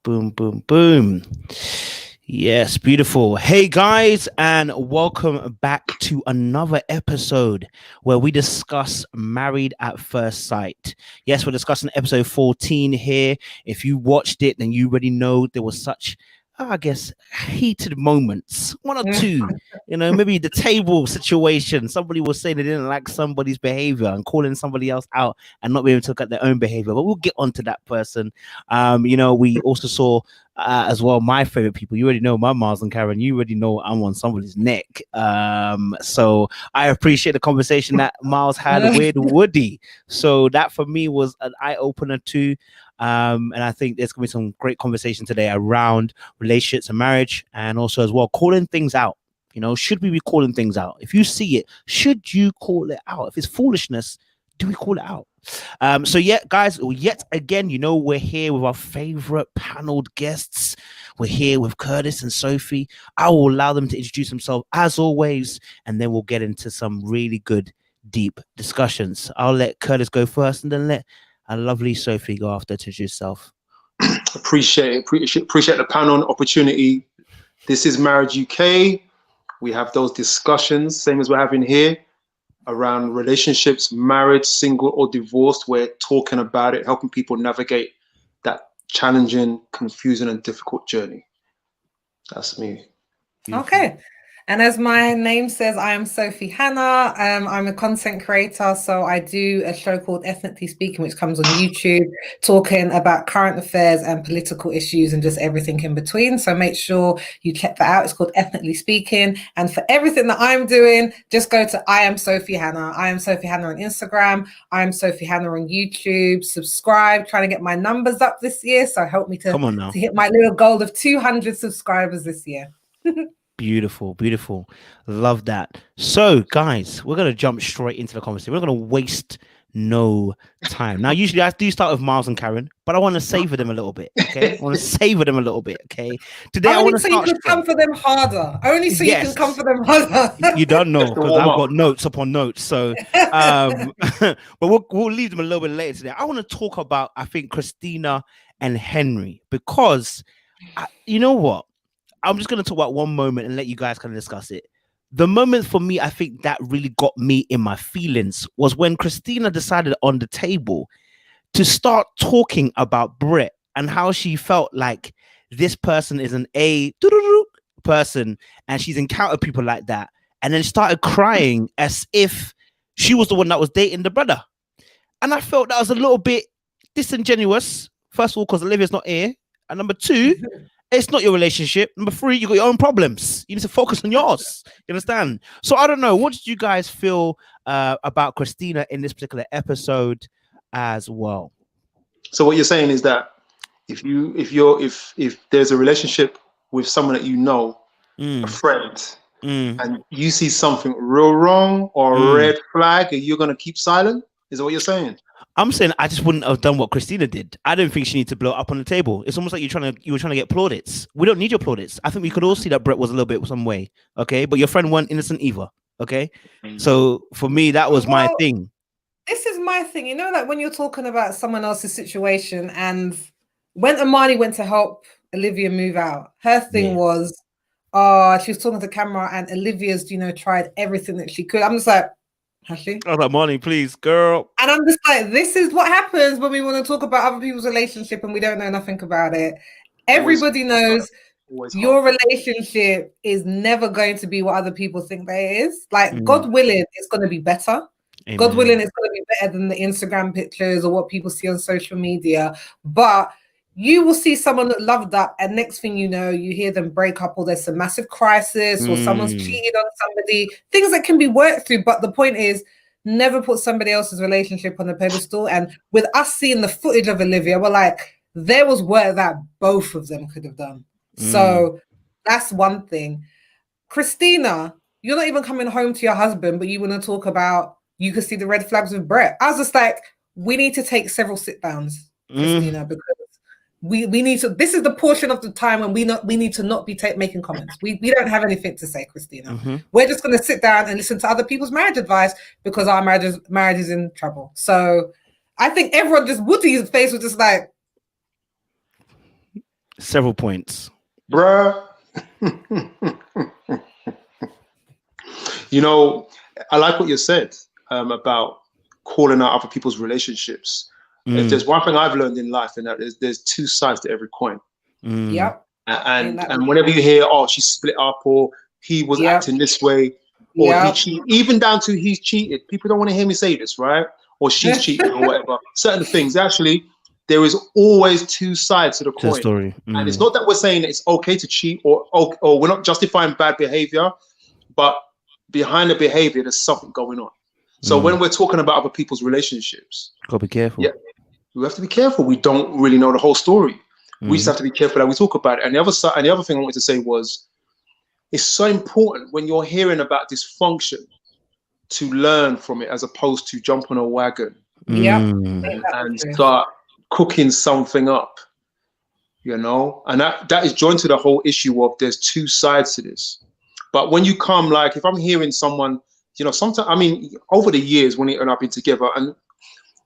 Boom, boom, boom. Yes, beautiful. Hey guys, and welcome back to another episode where we discuss Married at First Sight. Yes, we're discussing episode 14 here. If you watched it, then you already know there was such, I guess, heated moments. One or two, maybe the table situation. Somebody was saying they didn't like somebody's behavior and calling somebody else out and not being able to look at their own behavior. But we'll get onto that person. We also saw as well my favorite people. You already know my Miles and Karen. You already know I'm on somebody's neck. So I appreciate the conversation that Miles had with Woody. So that for me was an eye opener too. And I think there's gonna be some great conversation today around relationships and marriage, and also as well calling things out. Should we be calling things out? If you see it, should you call it out? If it's foolishness, do we call it out? So yeah, guys, yet again, we're here with our favorite paneled guests. We're here with Curtis and Sophie. I will allow them to introduce themselves as always, and then we'll get into some really good, deep discussions. I'll let Curtis go first, and then let a lovely Sophie go after to introduce yourself. Appreciate the panel opportunity. This is Marriage UK. We have those discussions, same as we're having here, around relationships, marriage, single or divorced. We're talking about it, helping people navigate that challenging, confusing, and difficult journey. That's me. Okay. And as my name says, I am Sophie Hannah. I'm a content creator, so I do a show called Ethnically Speaking, which comes on YouTube, talking about current affairs and political issues and just everything in between. So make sure you check that out. It's called Ethnically Speaking. And for everything that I'm doing, just go to I am Sophie Hannah. I am Sophie Hannah on Instagram. I am Sophie Hannah on YouTube. Subscribe, trying to get my numbers up this year. So help me to hit my little goal of 200 subscribers this year. Beautiful. Love that. So, guys, we're going to jump straight into the conversation. We're going to waste no time. Now, usually I do start with Miles and Karen, but I want to savor them a little bit, okay? Okay? Today, I want to you can come for them harder. Only so you can come for them harder. You don't know, because I've got notes upon notes. So, but we'll leave them a little bit later today. I want to talk about, I think, Christina and Henry, because you know what? I'm just going to talk about one moment and let you guys kind of discuss it. The moment for me, I think that really got me in my feelings was when Christina decided on the table to start talking about Brett and how she felt like this person is an person and she's encountered people like that. And then started crying as if she was the one that was dating the brother. And I felt that was a little bit disingenuous. First of all, because Olivia's not here. And number two, it's not your relationship. Number three, you got your own problems. You need to focus on yours. You understand? So I don't know. What did you guys feel about Christina in this particular episode as well? So what you're saying is that if there's a relationship with someone that you know, a friend, and you see something real wrong or a red flag, and you're gonna keep silent? Is that what you're saying? I'm saying I just wouldn't have done what Christina did. I don't think she needs to blow up on the table. It's almost like you were trying to get plaudits. We don't need your plaudits. I think we could all see that Brett was a little bit some way, okay? But your friend weren't innocent either, okay? So for me, that was my thing. This is my thing. Like when you're talking about someone else's situation, and when Amani went to help Olivia move out, her thing was, she was talking to the camera and Olivia's, tried everything that she could. I'm just like, has she? I was like, Money, please, girl. And I'm just like, this is what happens when we want to talk about other people's relationship and we don't know nothing about it. Everybody knows your relationship is never going to be what other people think that it is. Like, God willing, it's going to be better. Amen. God willing, it's going to be better than the Instagram pictures or what people see on social media. But you will see someone that loved up, and next thing you know, you hear them break up, or there's a massive crisis, or someone's cheated on somebody, things that can be worked through. But the point is, never put somebody else's relationship on a pedestal. And with us seeing the footage of Olivia, we're like, there was work that both of them could have done. So that's one thing. Christina, you're not even coming home to your husband, but you want to talk about, you could see the red flags with Brett. I was just like, we need to take several sit downs, Christina, because we need to, this is the portion of the time when we need to not be making comments. We don't have anything to say, Christina. We're just going to sit down and listen to other people's marriage advice because our marriage is in trouble. So I think everyone, just Woody's face was just like, Several points. Bruh. You know, I like what you said about calling out other people's relationships. If there's one thing I've learned in life, and that there's two sides to every coin. Yep. And whenever you hear, oh, she split up, or he was acting this way, or he cheated, even down to he's cheated. People don't want to hear me say this, right? Or she's cheating or whatever. Certain things, actually, there is always two sides to the coin. Story. And it's not that we're saying it's okay to cheat or we're not justifying bad behavior, but behind the behavior, there's something going on. So when we're talking about other people's relationships, gotta be careful. Yeah, we have to be careful. We don't really know the whole story. We just have to be careful that we talk about it. And the other side, and the other thing I wanted to say was, it's so important when you're hearing about dysfunction to learn from it, as opposed to jump on a wagon and start cooking something up, you know. And that is joined to the whole issue of there's two sides to this. But when you come, like, if I'm hearing someone, you know, sometimes, I mean, over the years when I've been together, and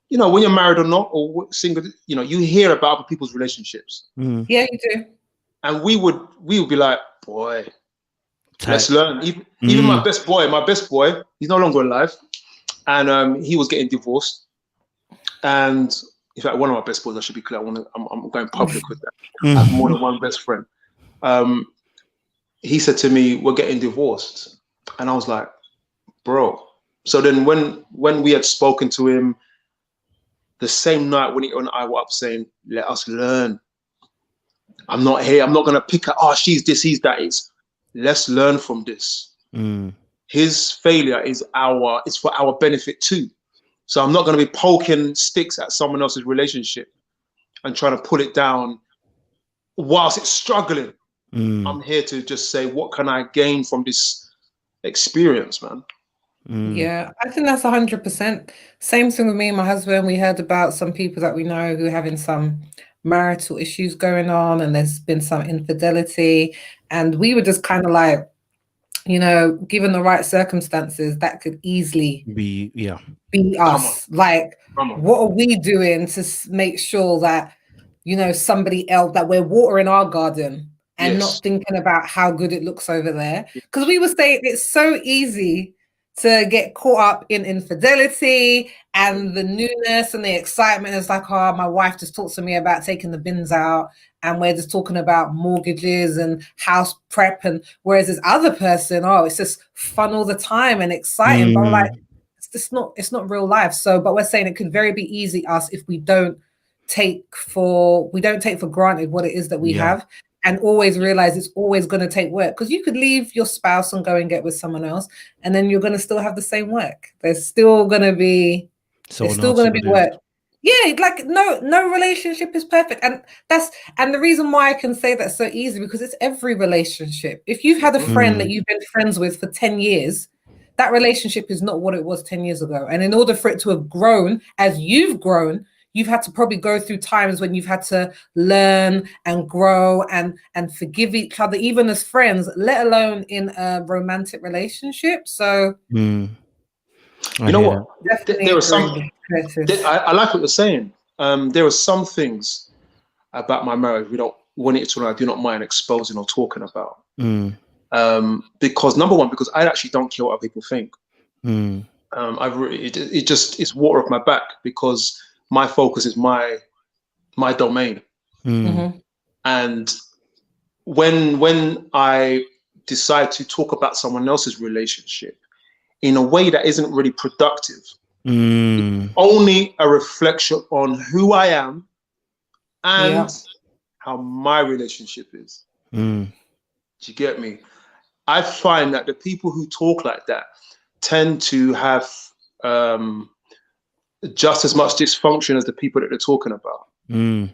you know, when you're married or not, or single, you know, you hear about other people's relationships. Yeah, you do. And we would be like, boy, let's learn. Even my best boy, he's no longer alive, and he was getting divorced. And in fact, one of my best boys, I should be clear, I'm going public with that. I have more than one best friend. He said to me, we're getting divorced. And I was like, bro. So then when we had spoken to him, the same night when he and I were up saying, let us learn. I'm not here. I'm not going to pick her. Oh, she's this, he's that. Let's learn from this. His failure is for our benefit too. So I'm not going to be poking sticks at someone else's relationship and trying to pull it down whilst it's struggling. I'm here to just say, what can I gain from this experience, man? Yeah, I think that's 100%. Same thing with me and my husband. We heard about some people that we know who are having some marital issues going on, and there's been some infidelity. And we were just kind of like, you know, given the right circumstances, that could easily be us. Like, what are we doing to make sure that, you know, somebody else, that we're watering our garden and not thinking about how good it looks over there? Because we were saying it's so easy to get caught up in infidelity and the newness and the excitement. It's like, oh, my wife just talked to me about taking the bins out, and we're just talking about mortgages and house prep. And whereas this other person, oh, it's just fun all the time and exciting. But I'm like, it's not real life. So, but we're saying it could very be easy us if we don't take for granted what it is that we have. And always realize it's always going to take work, because you could leave your spouse and go and get with someone else, and then you're going to still have the same work. There's still going to be work. Yeah, like no relationship is perfect, and the reason why I can say that so easy, because it's every relationship. If you've had a friend that you've been friends with for 10 years, that relationship is not what it was 10 years ago. And in order for it to have grown as you've grown, you've had to probably go through times when you've had to learn and grow and forgive each other, even as friends, let alone in a romantic relationship. So, you know what? There are some. I like what you're saying. There are some things about my marriage we don't want it to. I do not mind exposing or talking about. Because number one, because I actually don't care what other people think. It's water off my back, because my focus is my domain. And when I decide to talk about someone else's relationship in a way that isn't really productive, only a reflection on who I am and how my relationship is. Do you get me? I find that the people who talk like that tend to have just as much dysfunction as the people that they're talking about. And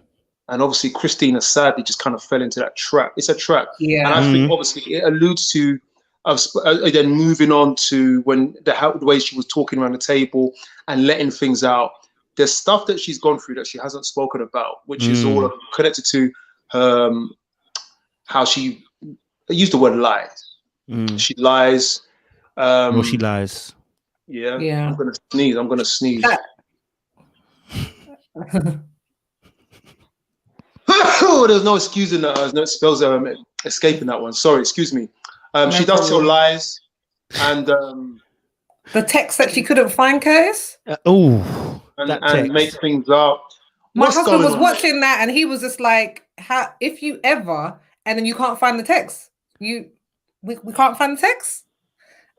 obviously Christina sadly just kind of fell into that trap. It's a trap. And I think obviously it alludes to then moving on to when the way she was talking around the table and letting things out. There's stuff that she's gone through that she hasn't spoken about, which is all connected to how she used the word lies. She lies. She lies. Yeah. I'm gonna sneeze. There's no excusing that. There's no spells escaping that one. Sorry, excuse me. She does tell lies, and the text that she couldn't find, Case. And make things up. My husband was watching that, and he was just like, "How if you ever and then you can't find the text? We can't find the text."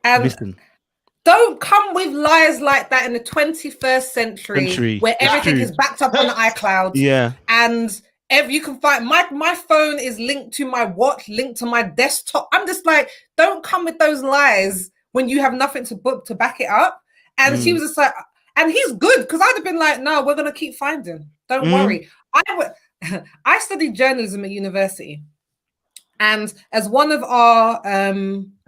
And listen, don't come with lies like that in the 21st century. Where everything is backed up on the iCloud. Yeah, and you can find my phone is linked to my watch, linked to my desktop. I'm just like, don't come with those lies when you have nothing to back it up. And she was just like, and he's good, because I'd have been like, no, we're gonna keep finding. Don't worry. I studied journalism at university, and as one of our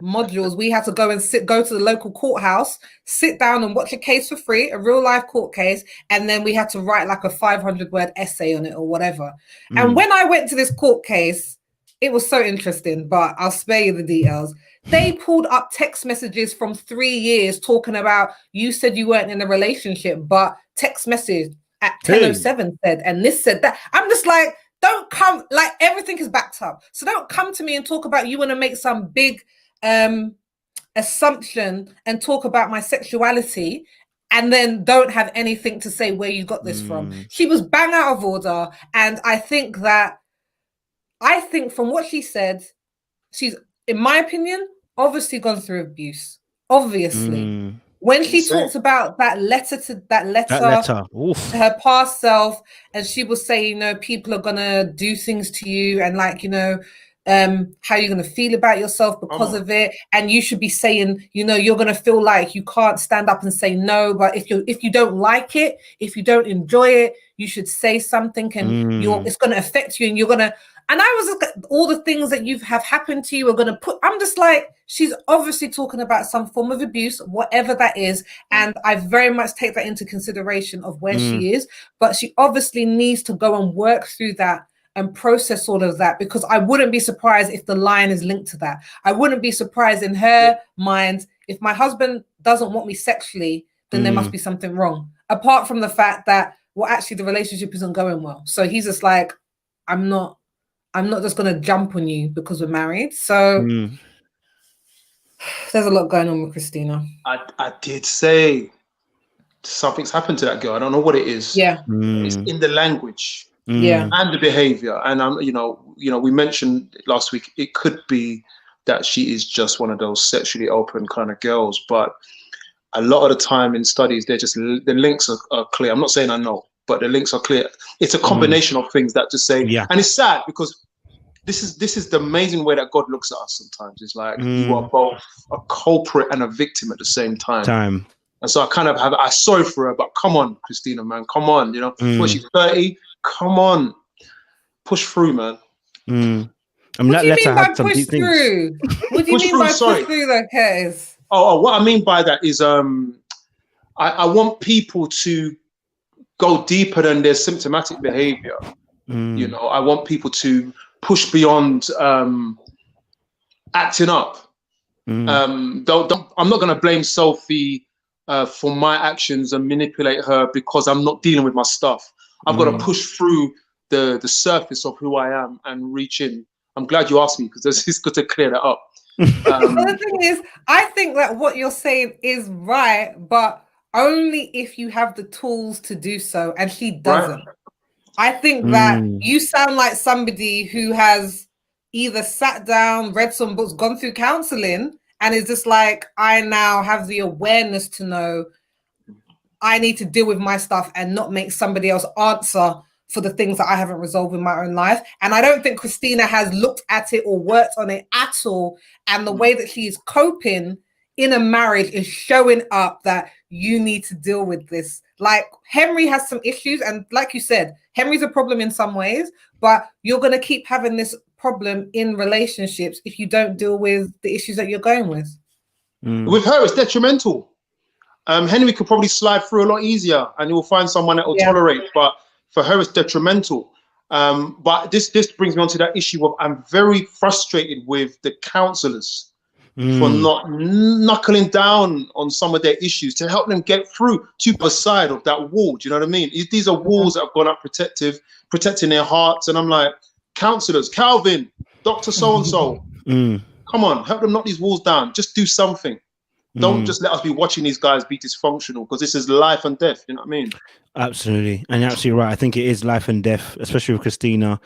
modules, we had to go to the local courthouse, sit down and watch a case for free, a real life court case, and then we had to write like a 500-word essay on it or whatever. And when I went to this court case, it was so interesting, but I'll spare you the details. They pulled up text messages from 3 years talking about, you said you weren't in a relationship, but text message at 10:07 said, and this said that. I'm just like, don't come, like everything is backed up. So don't come to me and talk about you want to make some big assumption and talk about my sexuality and then don't have anything to say where you got this from. She was bang out of order. And I think from what she said, she's, in my opinion, obviously gone through abuse. Obviously. When she talks about that letter to her past self, and she will say, you know, people are gonna do things to you, and like, you know, how you're gonna feel about yourself because of it, and you should be saying, you know, you're gonna feel like you can't stand up and say no, but if you don't like it, if you don't enjoy it, you should say something, and it's gonna affect you, and you're gonna. And I was like, all the things that have happened to you are going to put, I'm just like, she's obviously talking about some form of abuse, whatever that is. And I very much take that into consideration of where she is, but she obviously needs to go and work through that and process all of that, because I wouldn't be surprised if the line is linked to that. I wouldn't be surprised in her mind, if my husband doesn't want me sexually, then there must be something wrong. Apart from the fact that, well, actually the relationship isn't going well. So he's just like, I'm not just going to jump on you because we're married. So there's a lot going on with Christina. I did say something's happened to that girl. I don't know what it is. Yeah. It's in the language. Yeah. And the behavior. And you know, we mentioned last week, it could be that she is just one of those sexually open kind of girls. But a lot of the time in studies, the links are clear. I'm not saying I know, but the links are clear. It's a combination of things that just say, and it's sad because this is the amazing way that God looks at us sometimes. It's like you are both a culprit and a victim at the same time. And so I kind of I sorry for her, but come on, Christina, man, come on, you know, when she's 30, come on, push through, man. I mean, what do you mean by push through? What do you mean by push through, though, Kez? Oh, what I mean by that is I want people to go deeper than their symptomatic behavior. You know, I want people to push beyond acting up. I'm not going to blame Sophie for my actions and manipulate her because I'm not dealing with my stuff. I've got to push through the surface of who I am and reach in. I'm glad you asked me because it's good to clear that up. The thing is, I think that what you're saying is right, but only if you have the tools to do so, and she doesn't. Right. I think that you sound like somebody who has either sat down, read some books, gone through counseling, and is just like, I now have the awareness to know I need to deal with my stuff and not make somebody else answer for the things that I haven't resolved in my own life. And I don't think Christina has looked at it or worked on it at all. And the way that she's coping in a marriage is showing up that you need to deal with this. Like Henry has some issues. And like you said, Henry's a problem in some ways, but you're going to keep having this problem in relationships if you don't deal with the issues that you're going with. With her, it's detrimental. Henry could probably slide through a lot easier and he will find someone that will tolerate, but for her, it's detrimental. But this brings me on to that issue of I'm very frustrated with the counselors for not knuckling down on some of their issues to help them get through to the side of that wall. Do you know what I mean? These are walls that have gone up protective. protecting their hearts. And I'm like, counselors, Calvin, Dr. So-and-so, come on, help them knock these walls down. Just do something. Don't just let us be watching these guys be dysfunctional, because this is life and death. You know what I mean? Absolutely. And you're absolutely right. I think it is life and death, especially with Christina,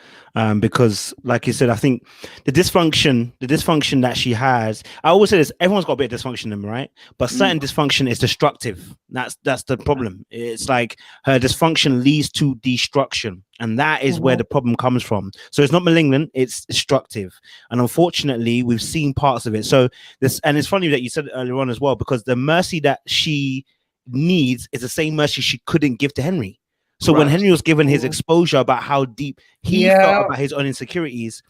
because like you said, I think the dysfunction that she has, I always say this, everyone's got a bit of dysfunction in them, right? But certain dysfunction is destructive. That's the problem. It's like her dysfunction leads to destruction. And that is where the problem comes from. So it's not malignant, it's destructive. And unfortunately, we've seen parts of it. So and it's funny that you said it earlier on as well, because the mercy that she needs is the same mercy she couldn't give to Henry. So when Henry was given his exposure about how deep he felt about his own insecurities,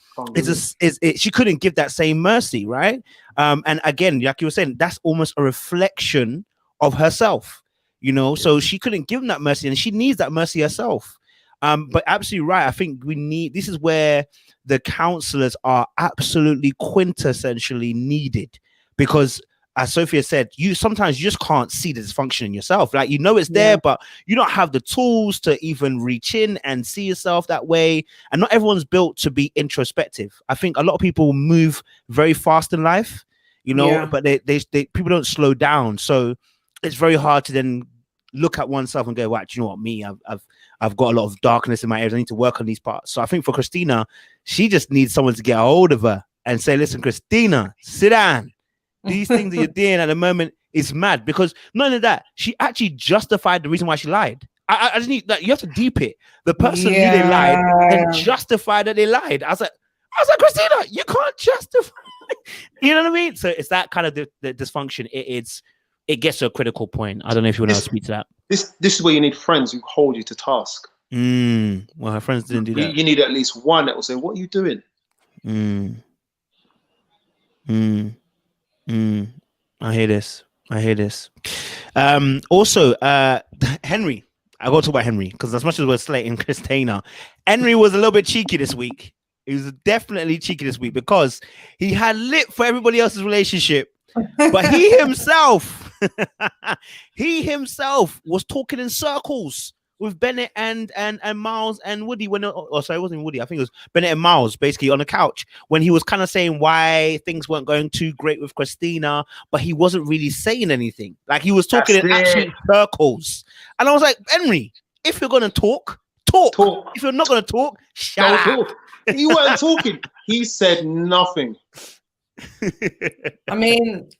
she couldn't give that same mercy, right? And again, like you were saying, that's almost a reflection of herself, you know. So she couldn't give him that mercy, and she needs that mercy herself. But absolutely right. I think this is where the counselors are absolutely quintessentially needed, because as Sophia said, sometimes you just can't see the dysfunction in yourself. Like, you know it's there, but you don't have the tools to even reach in and see yourself that way. And not everyone's built to be introspective. I think a lot of people move very fast in life, you know, but they people don't slow down. So it's very hard to then look at oneself and go, wow, do you know what, me, I've got a lot of darkness in my areas. I need to work on these parts. So I think for Christina, she just needs someone to get a hold of her and say, listen, Christina, sit down. These things that you're doing at the moment is mad. Because not only that, she actually justified the reason why she lied. I just need that. You have to deep it. The person who they lied and justify that they lied. I was like, Christina, you can't justify. You know what I mean? So it's that kind of the dysfunction. It gets to a critical point. I don't know if you want to speak to that. This is where you need friends who hold you to task. Well, her friends didn't do that. You need at least one that will say, what are you doing? I hear this. Also, Henry. I got to talk about Henry, because as much as we're slating Christina, Henry was a little bit cheeky this week. He was definitely cheeky this week, because he had lit for everybody else's relationship, but he himself was talking in circles with Bennett and Miles and Woody it wasn't Woody. I think it was Bennett and Miles, basically on the couch, when he was kind of saying why things weren't going too great with Christina, but he wasn't really saying anything. Like, he was talking in actual circles. And I was like, Henry, if you're going to talk. If you're not going to talk, shut up. You weren't talking. He said nothing. I mean,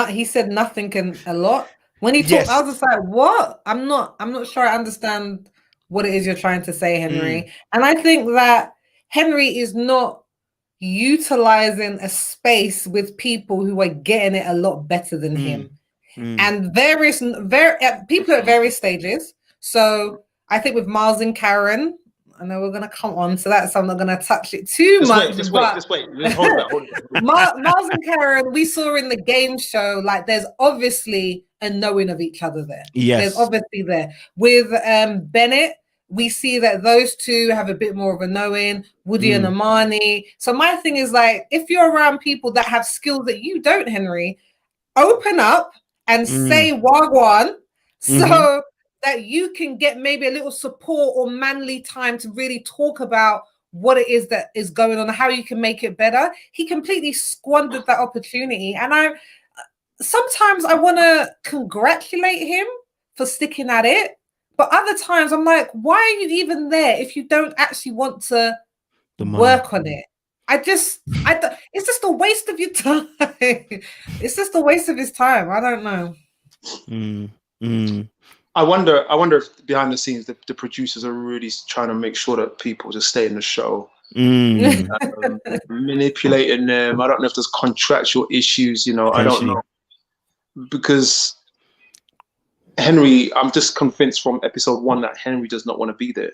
he said nothing a lot. When he talked, I was just like, what? I'm not sure I understand what it is you're trying to say, Henry. And I think that Henry is not utilizing a space with people who are getting it a lot better than him. And there is people at various stages. So I think with Miles and Karen, I know we're going to come on to that, so I'm not going to touch it too much. Just wait. Hold on. Miles and Karen, we saw in the game show, like, there's obviously a knowing of each other there. Yes. There's obviously there. With Bennett, we see that those two have a bit more of a knowing, Woody and Amani. So my thing is, like, if you're around people that have skills that you don't, Henry, open up and say wagwan, so that you can get maybe a little support or manly time to really talk about what it is that is going on, how you can make it better. He completely squandered that opportunity. And sometimes I want to congratulate him for sticking at it. But other times I'm like, why are you even there if you don't actually want to work on it? It's just a waste of your time. It's just a waste of his time. I don't know. I wonder if behind the scenes the producers are really trying to make sure that people just stay in the show. Manipulating them. I don't know if there's contractual issues, you know. I don't know. Because Henry, I'm just convinced from episode 1 that Henry does not want to be there.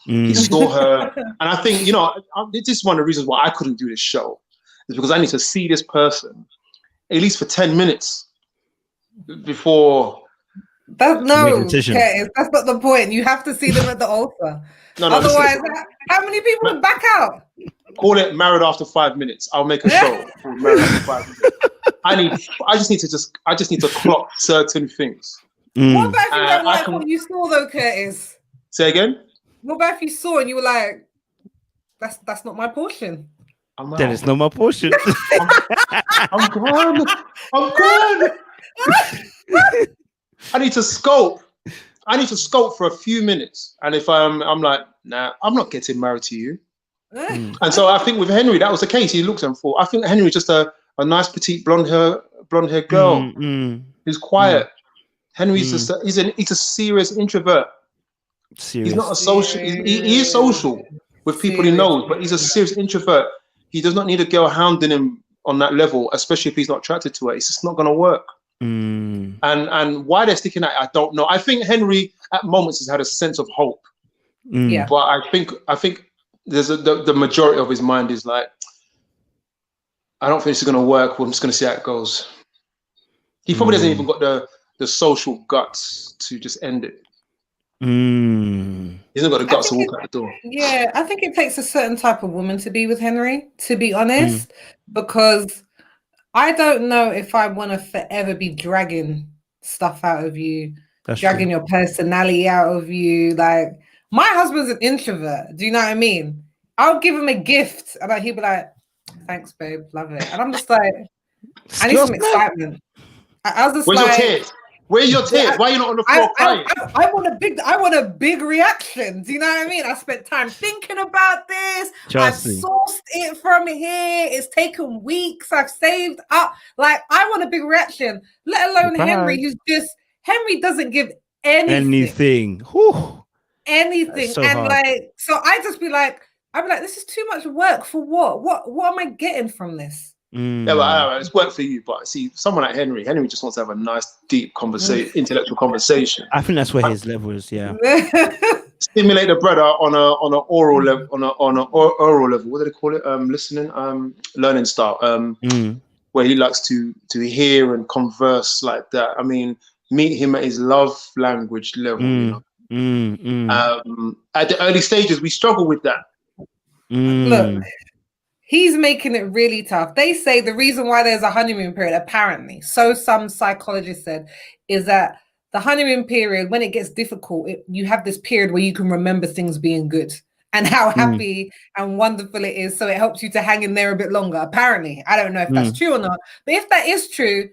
He saw her, and I think, you know, this is one of the reasons why I couldn't do this show, is because I need to see this person at least for 10 minutes before. That's not the point. You have to see them at the altar. Otherwise, how many people would back out? Call it Married After 5 minutes. I'll make a show called Married After 5 minutes. I just need to clock certain things. What about if you don't like what you saw, though, Curtis? Say again? What about if you saw and you were like, that's not my portion? Then it's not my portion. I'm gone. I'm gone. I need to scope. For a few minutes. And if I'm like, nah, I'm not getting married to you. And so I think with Henry, that was the case. He looked and thought, I think Henry's just a nice petite blonde hair girl who's quiet. Henry's just he's a serious introvert. He's not a social. He is social with people he knows, but he's a serious introvert. He does not need a girl hounding him on that level, especially if he's not attracted to her. It's just not going to work. And why they're sticking at it, I don't know. I think Henry at moments has had a sense of hope. Yeah. But I think there's the majority of his mind is like, I don't think this is going to work. Well, I'm just going to see how it goes. He probably doesn't even got the social guts to just end it. He's not got the guts to walk out the door. Yeah, I think it takes a certain type of woman to be with Henry, to be honest, because I don't know if I want to forever be dragging stuff out of you, dragging your personality out of you. Like, my husband's an introvert. Do you know what I mean? I'll give him a gift and he'll be like, thanks, babe, love it. And I'm just like, I need some excitement. I was just Where's like, your tears? Where are your tears? Why are you not on the floor crying? I want a big reaction. Do you know what I mean? I spent time thinking about this. I've sourced it from here. It's taken weeks. I've saved up. Like, I want a big reaction. Let alone Henry, Henry doesn't give anything. Anything. So and hard. like, so I'd be like, this is too much work for what? What am I getting from this? Yeah, but it's work for you. But see, someone like Henry just wants to have a nice, deep intellectual conversation. I think that's where his level is. Yeah. Stimulate the brother on an oral level, oral level. What do they call it? Listening, learning style. Where he likes to hear and converse like that. I mean, meet him at his love language level. You know? At the early stages, we struggle with that. Look. He's making it really tough. They say the reason why there's a honeymoon period, apparently, so some psychologists said, is that the honeymoon period, when it gets difficult, you have this period where you can remember things being good and how happy and wonderful it is. So it helps you to hang in there a bit longer. Apparently, I don't know if that's true or not. But if that is true,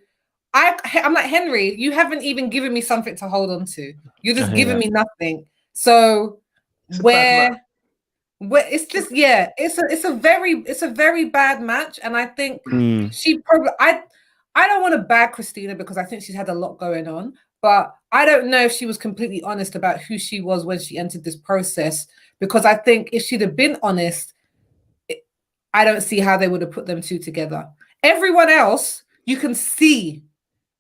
I'm like, Henry, you haven't even given me something to hold on to. You're just giving me nothing. So it's just it's a very bad match, and I think she probably I don't want to bag Christina because I think she's had a lot going on, but I don't know if she was completely honest about who she was when she entered this process, because I think if she'd have been honest, I don't see how they would have put them two together. Everyone else, you can see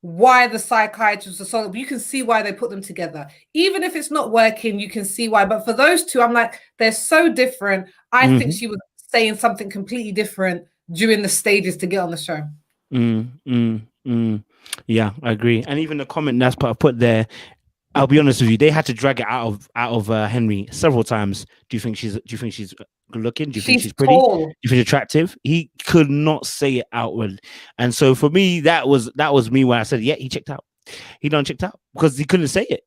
why the psychiatrists are so, you can see why they put them together. Even if it's not working, you can see why. But for those two, I'm like, they're so different. I think she was saying something completely different during the stages to get on the show. Yeah, I agree. And even the comment that's put there, I'll be honest with you, they had to drag it out of Henry several times. Do you think she's good looking? Do you think she's pretty? Tall. Do you think she's attractive? He could not say it outward. And so for me, that was me when I said, yeah, he checked out. He done checked out because he couldn't say it.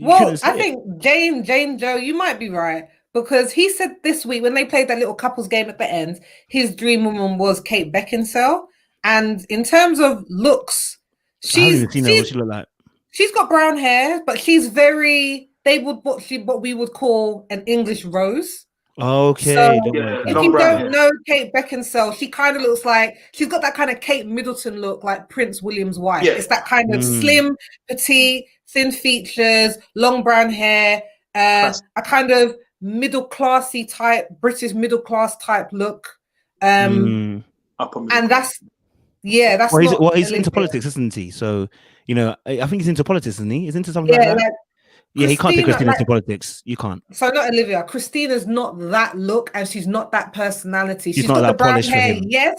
I think Jane Joe, you might be right, because he said this week when they played that little couples game at the end, his dream woman was Kate Beckinsale. And in terms of looks, she's what she look like. She's got brown hair, but she's what we would call an English rose. Okay. So if you don't know Kate Beckinsale, she kind of looks like, she's got that kind of Kate Middleton look, like Prince William's wife. Yeah. It's that kind of slim, petite, thin features, long brown hair, a kind of middle-classy type, British middle-class type look. And that's he's into politics, isn't he? So, you know, I think he's into politics, isn't he? He's into something like that. Yeah, he can't take Christina into politics. You can't. So not Olivia. Christina's not that look, and she's not that personality. She's got not the that brown polished hair, for him. yes,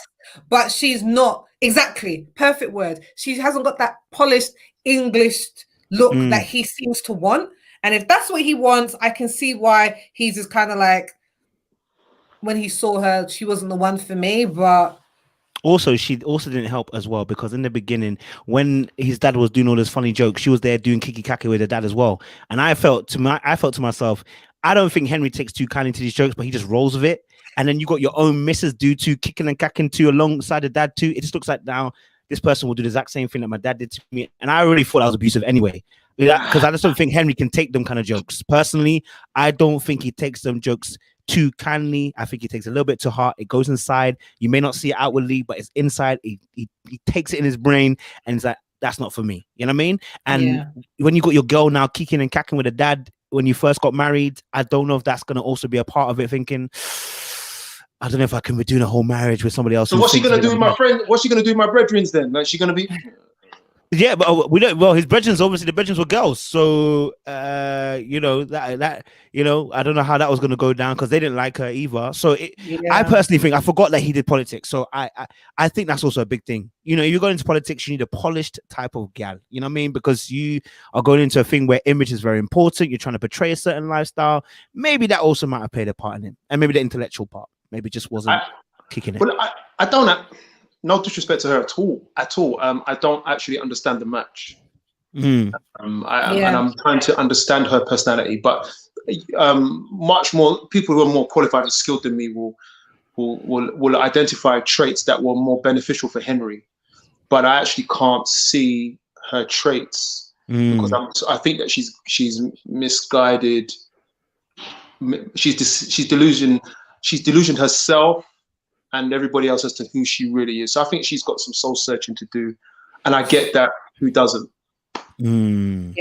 but she's not exactly perfect word. She hasn't got that polished English look that he seems to want. And if that's what he wants, I can see why he's just kind of like, when he saw her, she wasn't the one for me, but. Also, she also didn't help as well, because in the beginning, when his dad was doing all those funny jokes, she was there doing kiki kaki with her dad as well. And I felt to myself, I don't think Henry takes too kindly to these jokes, but he just rolls with it. And then you got your own Mrs. Do too, kicking and cacking too alongside the dad too. It just looks like now this person will do the exact same thing that my dad did to me. And I already thought I was abusive anyway. Because I just don't think Henry can take them kind of jokes. Personally, I don't think he takes them jokes too kindly. I think he takes a little bit to heart. It goes inside. You may not see it outwardly, but it's inside. He takes it in his brain and it's like, that's not for me. You know what I mean? And when you got your girl now kicking and cacking with a dad when you first got married, I don't know if that's going to also be a part of it, thinking, I don't know if I can be doing a whole marriage with somebody else. So what's she going to do with my friend? What's she going to do with my brethrens then? Like, she going to be... Yeah, but we don't. Well, his brethren, obviously, the brethren were girls, so you know that you know, I don't know how that was going to go down because they didn't like her either. So I personally think I forgot that he did politics. So I think that's also a big thing. You know, if you go into politics, you need a polished type of gal. You know what I mean? Because you are going into a thing where image is very important. You're trying to portray a certain lifestyle. Maybe that also might have played a part in it, and maybe the intellectual part maybe just wasn't kicking it. Well, I don't. No disrespect to her at all. I don't actually understand the match. And I'm trying to understand her personality, but much more people who are more qualified and skilled than me will identify traits that were more beneficial for Henry. But I actually can't see her traits because I think that she's misguided. She's delusioned herself and everybody else as to who she really is. So I think she's got some soul searching to do. And I get that. Who doesn't? Yeah.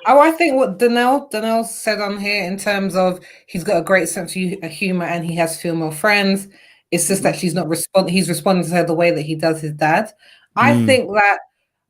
Oh, I think what Donnell said on here in terms of he's got a great sense of humor and he has female friends. It's just that she's not he's responding to her the way that he does his dad. I think that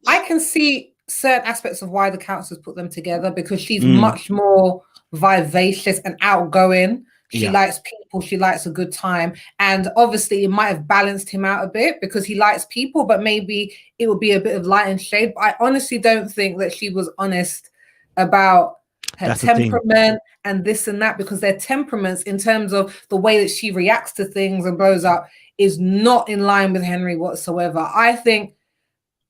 I can see certain aspects of why the councils put them together because she's much more vivacious and outgoing. She likes people, she likes a good time. And obviously it might have balanced him out a bit because he likes people, but maybe it would be a bit of light and shade. But I honestly don't think that she was honest about her temperament and this and that, because their temperaments in terms of the way that she reacts to things and blows up is not in line with Henry whatsoever. I think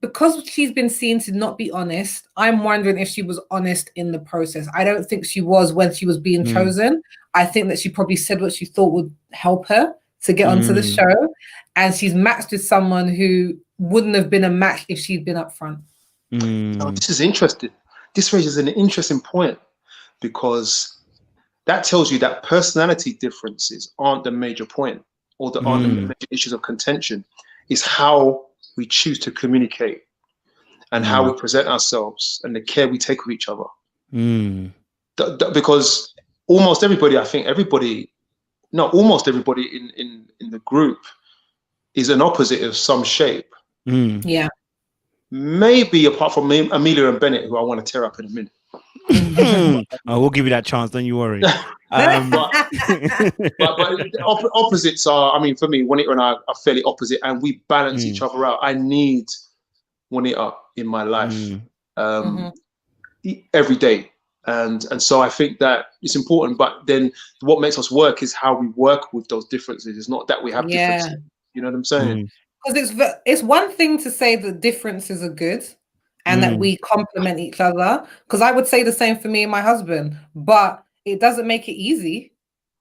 because she's been seen to not be honest, I'm wondering if she was honest in the process. I don't think she was when she was being chosen. I think that she probably said what she thought would help her to get onto the show. And she's matched with someone who wouldn't have been a match if she'd been up front. Oh, this is interesting. This raises an interesting point because that tells you that personality differences aren't the major point or aren't the major issues of contention. It's how we choose to communicate and how we present ourselves and the care we take of each other. Because almost everybody, almost everybody in the group is an opposite of some shape. Yeah. Maybe apart from Amelia and Bennett, who I want to tear up in a minute. I will give you that chance, don't you worry. But opposites are, I mean, for me, Juanita and I are fairly opposite and we balance each other out. I need Juanita in my life every day. And so I think that it's important, but then what makes us work is how we work with those differences. It's not that we have differences. You know what I'm saying? Because it's one thing to say that differences are good and that we complement each other. Because I would say the same for me and my husband, but it doesn't make it easy,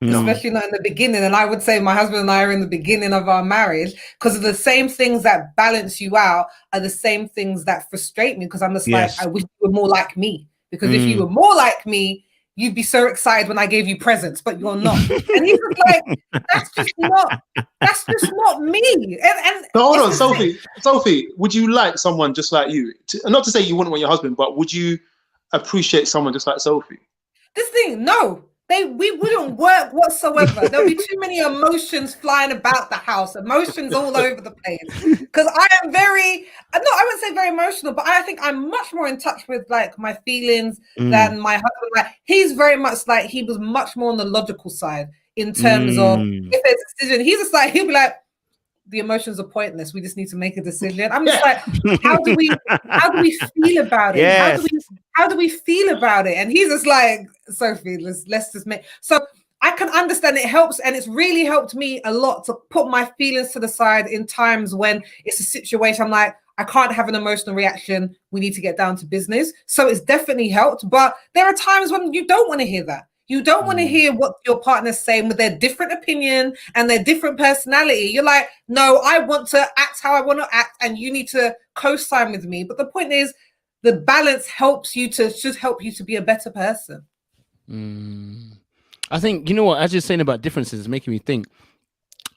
especially not in the beginning. And I would say my husband and I are in the beginning of our marriage because of the same things that balance you out are the same things that frustrate me because I'm just like, I wish you were more like me. Because if you were more like me, you'd be so excited when I gave you presents, but you're not. And he's just like, that's just not me. And so hold on, Sophie, would you like someone just like you? Not to say you wouldn't want your husband, but would you appreciate someone just like Sophie? This thing, no. We wouldn't work whatsoever. There'll be too many emotions flying about the house, emotions all over the place. Because I am I wouldn't say very emotional, but I think I'm much more in touch with like my feelings than my husband. Like he's very much like, he was much more on the logical side in terms of if there's a decision, he's just like, he'll be like, the emotions are pointless. We just need to make a decision. I'm just like, how do we feel about it? Yes. How do we feel about it? And he's just like, Sophie, let's just make. So I can understand it helps, and it's really helped me a lot to put my feelings to the side in times when it's a situation I'm like, I can't have an emotional reaction. We need to get down to business. So it's definitely helped. But there are times when you don't want to hear that. You don't want to hear what your partner's saying with their different opinion and their different personality. You're like, no, I want to act how I want to act, and you need to co-sign with me. But the point is, the balance should help you to be a better person. I think, you know what, as you're saying about differences, it's making me think.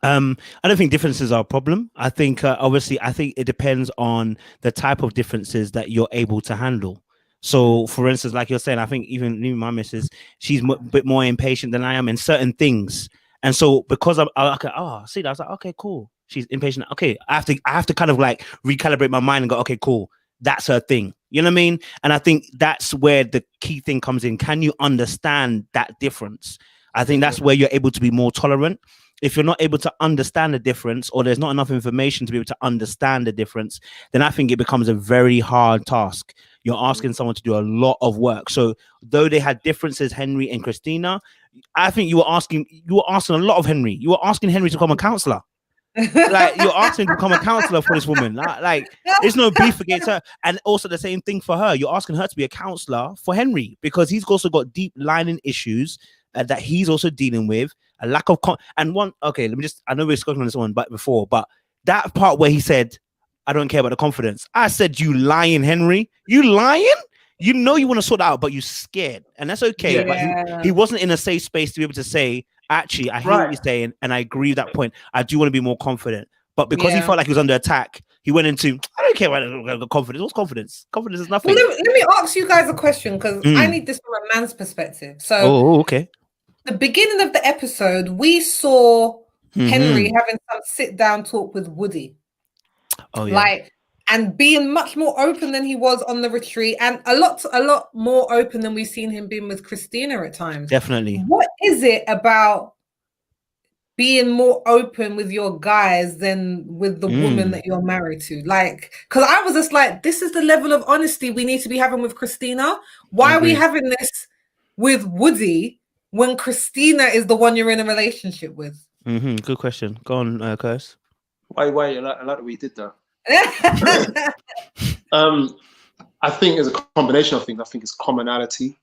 I don't think differences are a problem. I think obviously, I think it depends on the type of differences that you're able to handle. So, for instance, like you're saying, I think even my missus, she's a bit more impatient than I am in certain things, and so because I'm okay, see, I was like, okay, cool. She's impatient. Okay, I have to kind of like recalibrate my mind and go, okay, cool. That's her thing. You know what I mean? And I think that's where the key thing comes in. Can you understand that difference? I think that's where you're able to be more tolerant. If you're not able to understand the difference, or there's not enough information to be able to understand the difference, then I think it becomes a very hard task. You're asking someone to do a lot of work. So though they had differences, Henry and Christina, I think you were asking a lot of Henry. You were asking Henry to become a counselor. Like, you're asking to become a counselor for this woman. Like, there's no beef against her. And also the same thing for her. You're asking her to be a counselor for Henry, because he's also got deep lining issues that he's also dealing with. A lack of okay, let me just, I know we've spoken on this one before, but that part where he said, I don't care about the confidence. I said, you lying, Henry. You lying? You know you want to sort that out, but you're scared. And that's okay. Yeah. But he wasn't in a safe space to be able to say, actually, I hear what you're saying, and I agree with that point. I do want to be more confident. But because he felt like he was under attack, he went into, I don't care about the confidence. What's confidence? Confidence is nothing. Well, let me ask you guys a question, because I need this from a man's perspective. So, okay. The beginning of the episode, we saw Henry having some sit-down talk with Woody. Oh, yeah. And being much more open than he was on the retreat, and a lot more open than we've seen him being with Christina at times. Definitely. What is it about being more open with your guys than with the woman that you're married to? Like, because I was just like, this is the level of honesty we need to be having with Christina. Why are we having this with Woody when Christina is the one you're in a relationship with? Good question. Go on, Curse. Why? I like that we did that. I think there's a combination of things. I think it's commonality,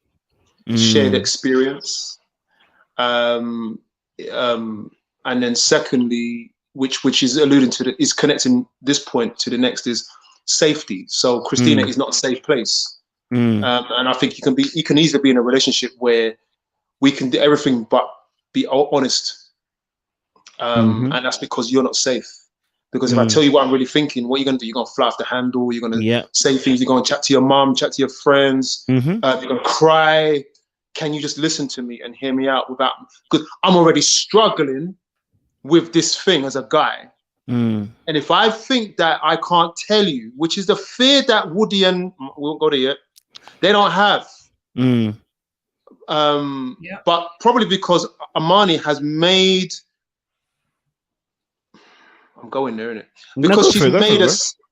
shared experience, and then secondly, which is alluding to is connecting this point to the next, is safety. So Christina is not a safe place, and I think you can easily be in a relationship where we can do everything but be honest, and that's because you're not safe. Because if I tell you what I'm really thinking, what are you going to do? You're going to fly off the handle. You're going to say things. You're going to chat to your mom, chat to your friends. You're going to cry. Can you just listen to me and hear me out without? Because I'm already struggling with this thing as a guy. And if I think that I can't tell you, which is the fear that Woody and we won't go there yet, they don't have. But probably because Amani has made. I'm going there, innit? Because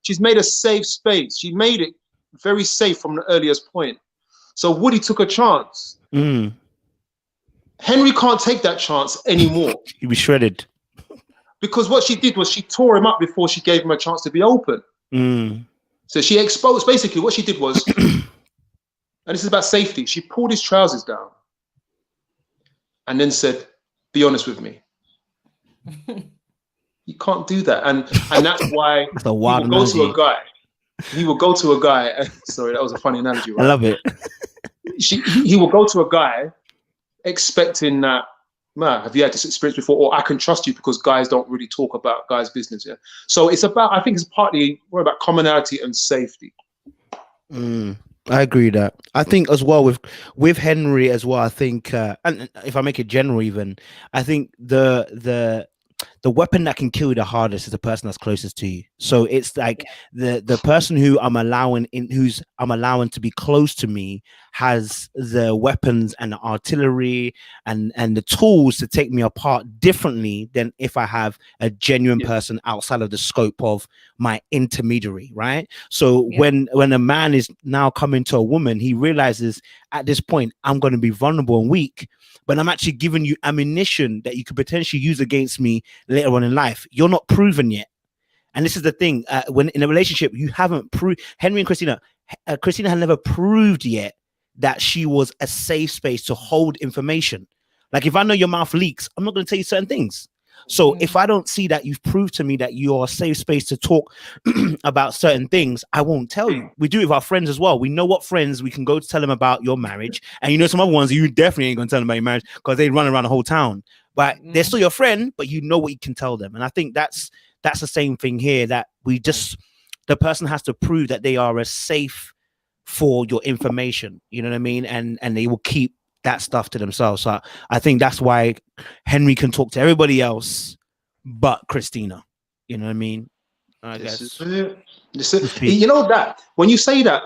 she's made a safe space. She made it very safe from the earliest point. So Woody took a chance. Henry can't take that chance anymore. He'll be shredded. Because what she did was she tore him up before she gave him a chance to be open. So she exposed, basically what she did was, and this is about safety, she pulled his trousers down and then said, be honest with me. You can't do that, and that's why that's a wild he will go to a guy. Sorry, that was a funny analogy, right? I love it. He will go to a guy expecting that, man, have you had this experience before? Or I can trust you, because guys don't really talk about guys' business. Yeah. So I think it's partly more about commonality and safety. I agree with that. I think as well with Henry as well, I think, and if I make it general even, I think the weapon that can kill you the hardest is the person that's closest to you. So it's like the person who I'm allowing to be close to me has the weapons and the artillery and the tools to take me apart differently than if I have a genuine person outside of the scope of my intermediary, right? So when a man is now coming to a woman, he realizes at this point, I'm going to be vulnerable and weak, but I'm actually giving you ammunition that you could potentially use against me later on in life. You're not proven yet. And this is the thing, when in a relationship, you haven't proved. Henry and Christina had never proved yet that she was a safe space to hold information. Like if I know your mouth leaks, I'm not going to tell you certain things. So if I don't see that you've proved to me that you're a safe space to talk about certain things, I won't tell you. We do it with our friends as well. We know what friends we can go to tell them about your marriage. And you know some other ones you definitely ain't going to tell them about your marriage because they run around the whole town. But they're still your friend, but you know what you can tell them. And I think that's the same thing here, that the person has to prove that they are as safe for your information. You know what I mean? And they will keep that stuff to themselves. So I think that's why Henry can talk to everybody else but Christina. You know what I mean? I guess. You know that when you say that,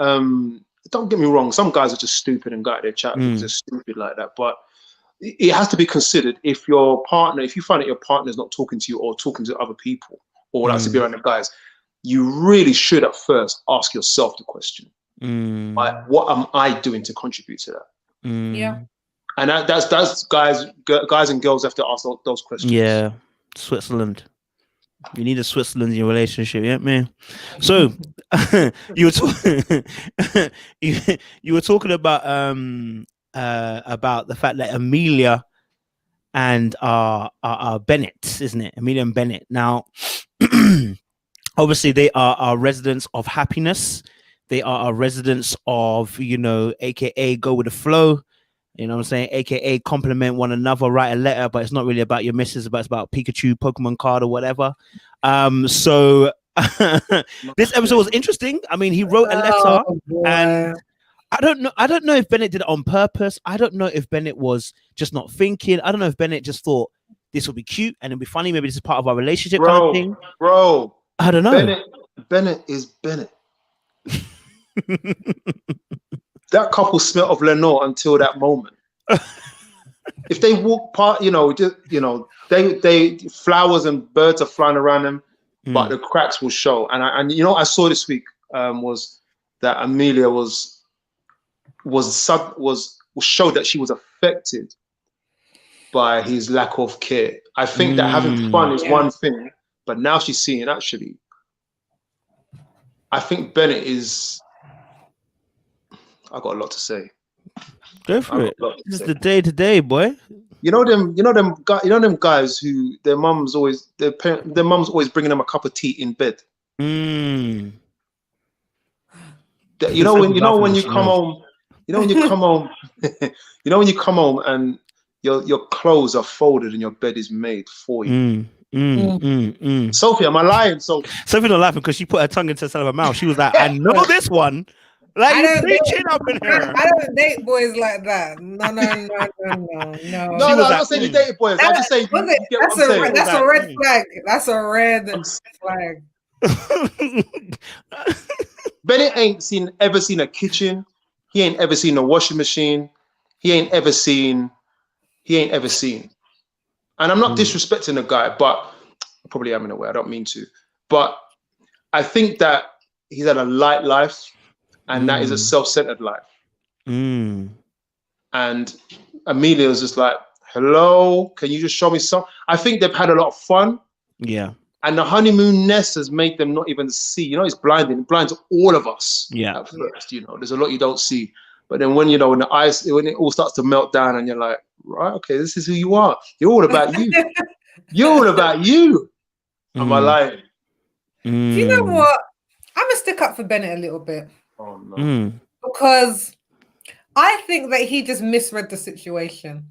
don't get me wrong, some guys are just stupid and go out there chatting because they're stupid like that. But it has to be considered if you find that your partner is not talking to you or talking to other people or likes to be around the guys, you really should at first ask yourself the question. Like, what am I doing to contribute to that? Yeah. And that's guys and girls have to ask those questions. Yeah. Switzerland. You need a Switzerland in your relationship, yeah, man. So you were talking about the fact that Amelia and Bennett, isn't it? Amelia and Bennett. Now, obviously, they are residents of happiness. They are residents of, AKA go with the flow. You know what I'm saying? AKA compliment one another, write a letter, but it's not really about your missus, but it's about Pikachu, Pokemon card, or whatever. So this episode was interesting. I mean, he wrote a letter, and I don't know if Bennett did it on purpose. I don't know if Bennett was just not thinking. I don't know if Bennett just thought this would be cute and it'll be funny. Maybe this is part of our relationship kind of thing. Bro, I don't know. Bennett is Bennett. That couple smelled of Lenore until that moment. If they walk past, they flowers and birds are flying around them, but the cracks will show. And I saw this week was that Amelia was showed that she was affected by his lack of care. I think that having fun is one thing, but now she's seeing actually. I think Bennett is. I got a lot to say. Go for it. This is the day to day, boy. You know them guys who their mum's always bringing them a cup of tea in bed. When you come home, when you come home and your clothes are folded and your bed is made for you. Sophie, am I lying? Sophie not laughing because she put her tongue into the side of her mouth. She was like, I know this one. Like you preaching up in here. I don't date boys like that. No. No, I'm not saying you dated boys. I'm just saying that's a red flag. That's a red flag. Bennett ain't ever seen a kitchen. He ain't ever seen a washing machine. He ain't ever seen. And I'm not disrespecting the guy, but I probably am in a way. I don't mean to. But I think that he's had a light life. And that is a self-centered life. And Amelia was just like, hello, can you just show me some? I think they've had a lot of fun. Yeah. And the honeymoon nest has made them not even see. It's blinding. It blinds all of us. Yeah. At first, there's a lot you don't see. But then when it all starts to melt down and you're like, right, okay, this is who you are. You're all about you. You're all about you. Am I lying? Do you know what? I'm going to stick up for Bennett a little bit. Oh, no. Because I think that he just misread the situation.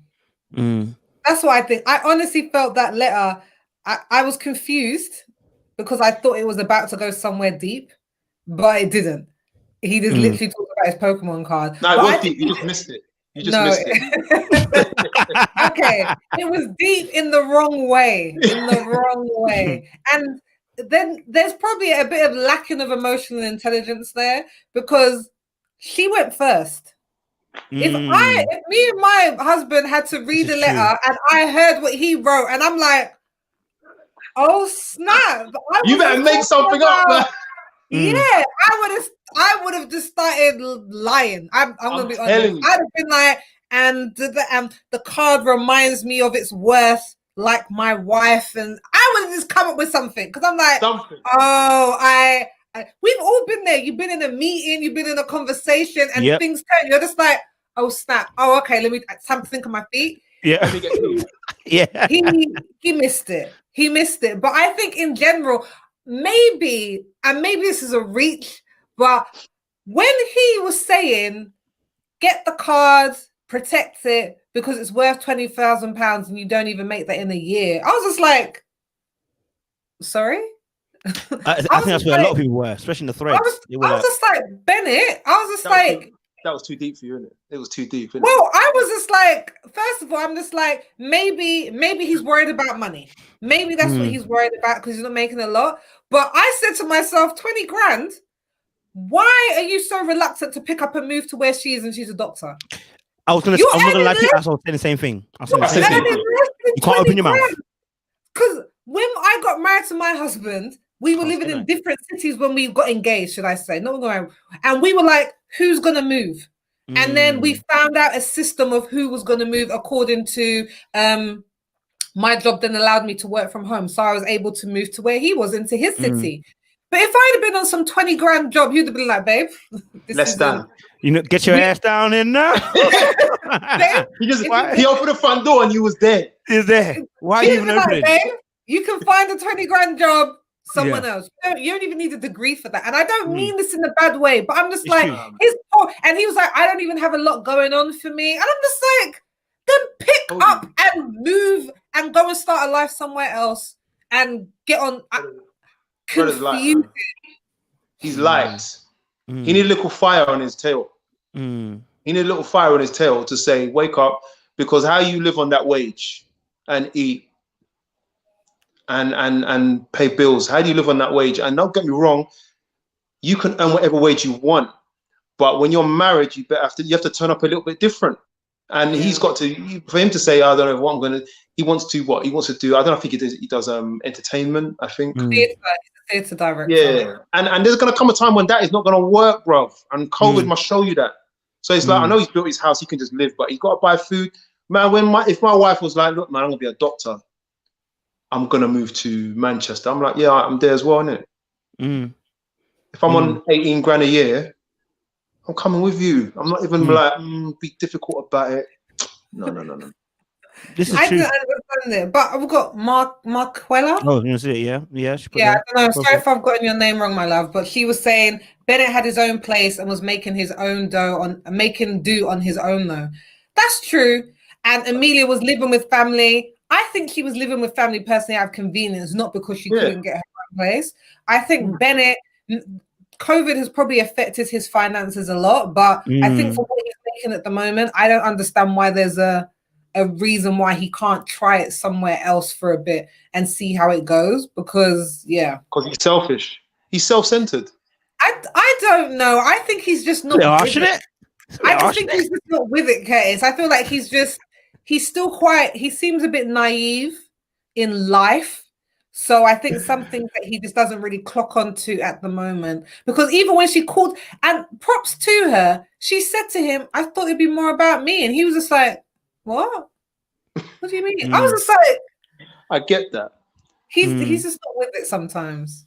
That's what I think. I honestly felt that letter. I was confused because I thought it was about to go somewhere deep, but it didn't. He just literally talked about his Pokemon card. No, it was deep. You just missed it. Missed it. Okay. It was deep in the wrong way. And then there's probably a bit of lacking of emotional intelligence there because she went first. If me and my husband had to read a letter and I heard what he wrote and I'm like, oh snap! You better make something up, man. Yeah, I would have just started lying. I'm gonna be honest. I'd have been like, and the card reminds me of its worth. Like my wife, and I would just come up with something because I'm like, we've all been there. You've been in a meeting, you've been in a conversation, and things turn. You're just like, oh snap! Oh, okay. Let me time to think on my feet. Yeah. Let me get to you. Yeah. He missed it. He missed it. But I think in general, maybe this is a reach, but when he was saying, get the card, protect it because it's worth £20,000 and you don't even make that in a year, I was just like, sorry? I think that's where a lot of people were, especially in the threads. I was just like, Bennett, I was just like, that was too deep for you, isn't it? It was too deep. Well, I was just like, first of all, I'm just like, maybe he's worried about money. Maybe that's what he's worried about because he's not making a lot. But I said to myself, 20 grand, why are you so reluctant to pick up and move to where she is and she's a doctor? I'm not gonna lie to you, I was saying the same thing. You can't open your mouth. Because when I got married to my husband, we were living in different cities when we got engaged, should I say? And we were like, who's gonna move? And then we found out a system of who was going to move according to my job then allowed me to work from home. So I was able to move to where he was, into his city. But if I'd have been on some 20 grand job, you'd have been like, babe, let's down. Get your ass down in now. He opened the front door and you was there. Is there? Why are you even opening? Babe, you can find a 20 grand job someone else. You don't even need a degree for that. And I don't mean this in a bad way, but I'm just it's like, and he was like, I don't even have a lot going on for me. And I'm just like, then pick up and move and go and start a life somewhere else and get on. Confused. He's light. He need a little fire on his tail. He need a little fire on his tail to say, wake up, because how you live on that wage and eat and pay bills, how do you live on that wage? And don't get me wrong, you can earn whatever wage you want, but when you're married, you have to turn up a little bit different. And he's got to, for him to say, I don't know what I'm gonna. He wants to do. I don't know. I think he does entertainment. I think. Theatre director. Yeah, and there's gonna come a time when that is not gonna work, bro. And COVID must show you that. So it's like, I know he's built his house, he can just live, but he's got to buy food. Man, if my wife was like, look, man, I'm gonna be a doctor, I'm gonna move to Manchester. I'm like, yeah, I'm there as well, innit? If I'm on 18 grand a year, I'm coming with you. I'm not even like be difficult about it. No. This is I true. don't understand it, but we've got Marquella. Oh, you see it? Yeah. I don't know. Sorry if I've gotten your name wrong, my love. But she was saying Bennett had his own place and was making his own making do on his own though. That's true. And Amelia was living with family. I think she was living with family personally out of convenience, not because she couldn't get her own place. I think Bennett, COVID has probably affected his finances a lot, but I think for what he's making at the moment, I don't understand why there's a reason why he can't try it somewhere else for a bit and see how it goes, because he's selfish. He's self-centered. I don't know. I think he's just not with it. I just think he's just not with it, Curtis. I feel like he's still quite, he seems a bit naive in life. So I think some things that he just doesn't really clock onto at the moment, because even when she called, and props to her, she said to him, I thought it'd be more about me. And he was just like, what? What do you mean? I was just like, I get that. He's just not with it sometimes.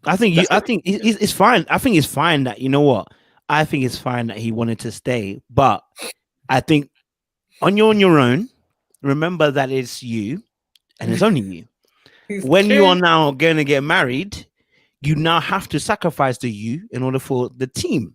I think it's fine. I think it's fine that, you know what? I think it's fine that he wanted to stay, but I think on your own, remember that it's you and it's only you. When you are now going to get married, you now have to sacrifice the you in order for the team.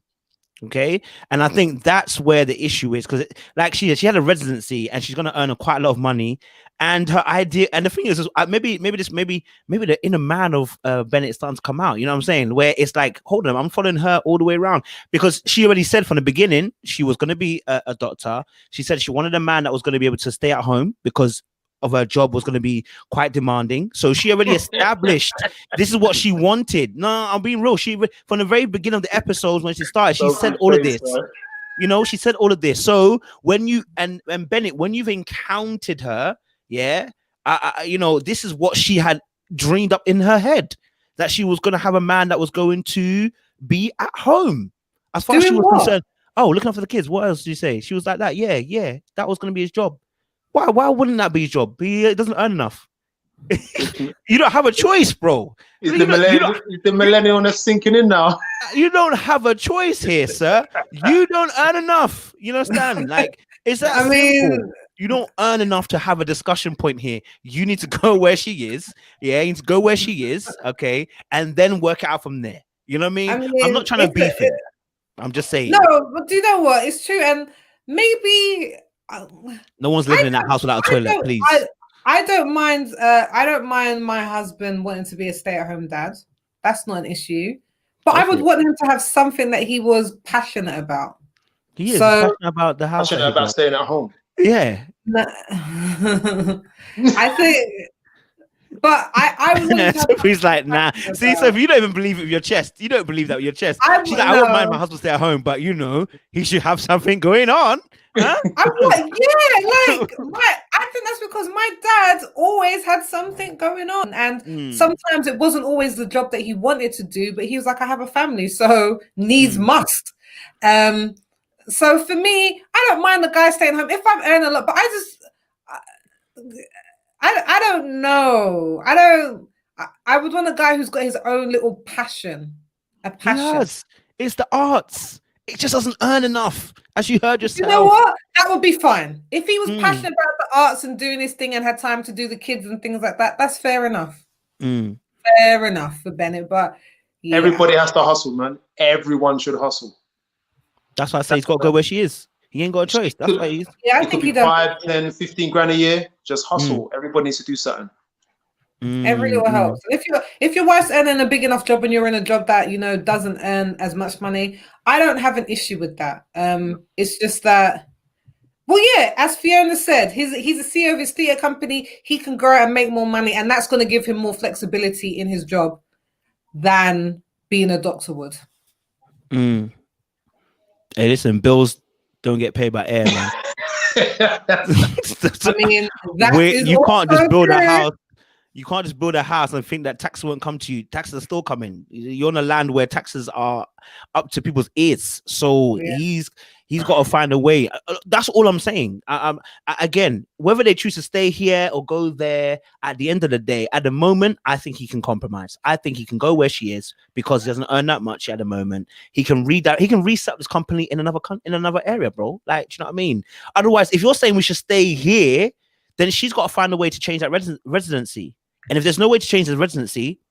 Okay, and I think that's where the issue is, because like she had a residency and she's going to earn quite a lot of money, and her idea, and the thing is maybe the inner man of Bennett is starting to come out, you know what I'm saying, where it's like, hold on, I'm following her all the way around, because she already said from the beginning she was going to be a doctor. She said she wanted a man that was going to be able to stay at home because of her job was going to be quite demanding. So she already established this is what she wanted. No, I'm being real. She, from the very beginning of the episodes when she started, she said all of this. You know, she said all of this. So when you and Bennett, when you've encountered her, you know, this is what she had dreamed up in her head, that she was going to have a man that was going to be at home. As far as she was concerned, looking after the kids. What else did you say? She was like that. Yeah, that was going to be his job. Why wouldn't that be his job? He doesn't earn enough. You don't have a choice, bro. Is the millennial sinking in now? You don't have a choice here, sir. You don't earn enough. You understand? Like, it's that simple. You don't earn enough to have a discussion point here. You need to go where she is. Yeah, you need to go where she is, okay, and then work it out from there. You know what I mean? I'm not trying to beef it. I'm just saying. No, but do you know what? It's true, and maybe no one's living in that house without a toilet, please. I don't mind. I don't mind my husband wanting to be a stay-at-home dad. That's not an issue. But I would want him to have something that he was passionate about. He is passionate about the house. Passionate about staying at home. Yeah. I think. But I Sophie's like, nah. See, Sophie, you don't even believe it with your chest. You don't believe that with your chest. She's like, I won't mind my husband stay at home, but he should have something going on. Huh? I'm like, I think that's because my dad always had something going on, and sometimes it wasn't always the job that he wanted to do, but he was like, I have a family, so needs must. So for me, I don't mind the guy staying home if I'm earning a lot, but I don't know. I would want a guy who's got his own little passion. A passion. Yes, it's the arts. It just doesn't earn enough, as you heard yourself. You know what? That would be fine. If he was passionate about the arts and doing his thing and had time to do the kids and things like that, that's fair enough. Fair enough for Bennett. But everybody has to hustle, man. Everyone should hustle. That's why I say he's got to go where she is. He ain't got a choice. That's why he's. Yeah, I think he does. 5, 10, 15 grand a year. Just hustle. Everybody needs to do something. Every little helps. If your wife's earning a big enough job and you're in a job that doesn't earn as much money, I don't have an issue with that. It's just that, well, yeah, as Fiona said, he's a CEO of his theatre company. He can grow and make more money, and that's going to give him more flexibility in his job than being a doctor would. Hey, listen, bills don't get paid by air, man. I mean, you can't just build a house. You can't just build a house and think that taxes won't come to you. Taxes are still coming. You're on a land where taxes are up to people's ears. So he's got to find a way. That's all I'm saying. Again, whether they choose to stay here or go there, at the end of the day, at the moment, I think he can compromise. I think he can go where she is because he doesn't earn that much at the moment. He can He can reset this company in another area, bro. Like, do you know what I mean? Otherwise, if you're saying we should stay here, then she's got to find a way to change that residency. And if there's no way to change the residency,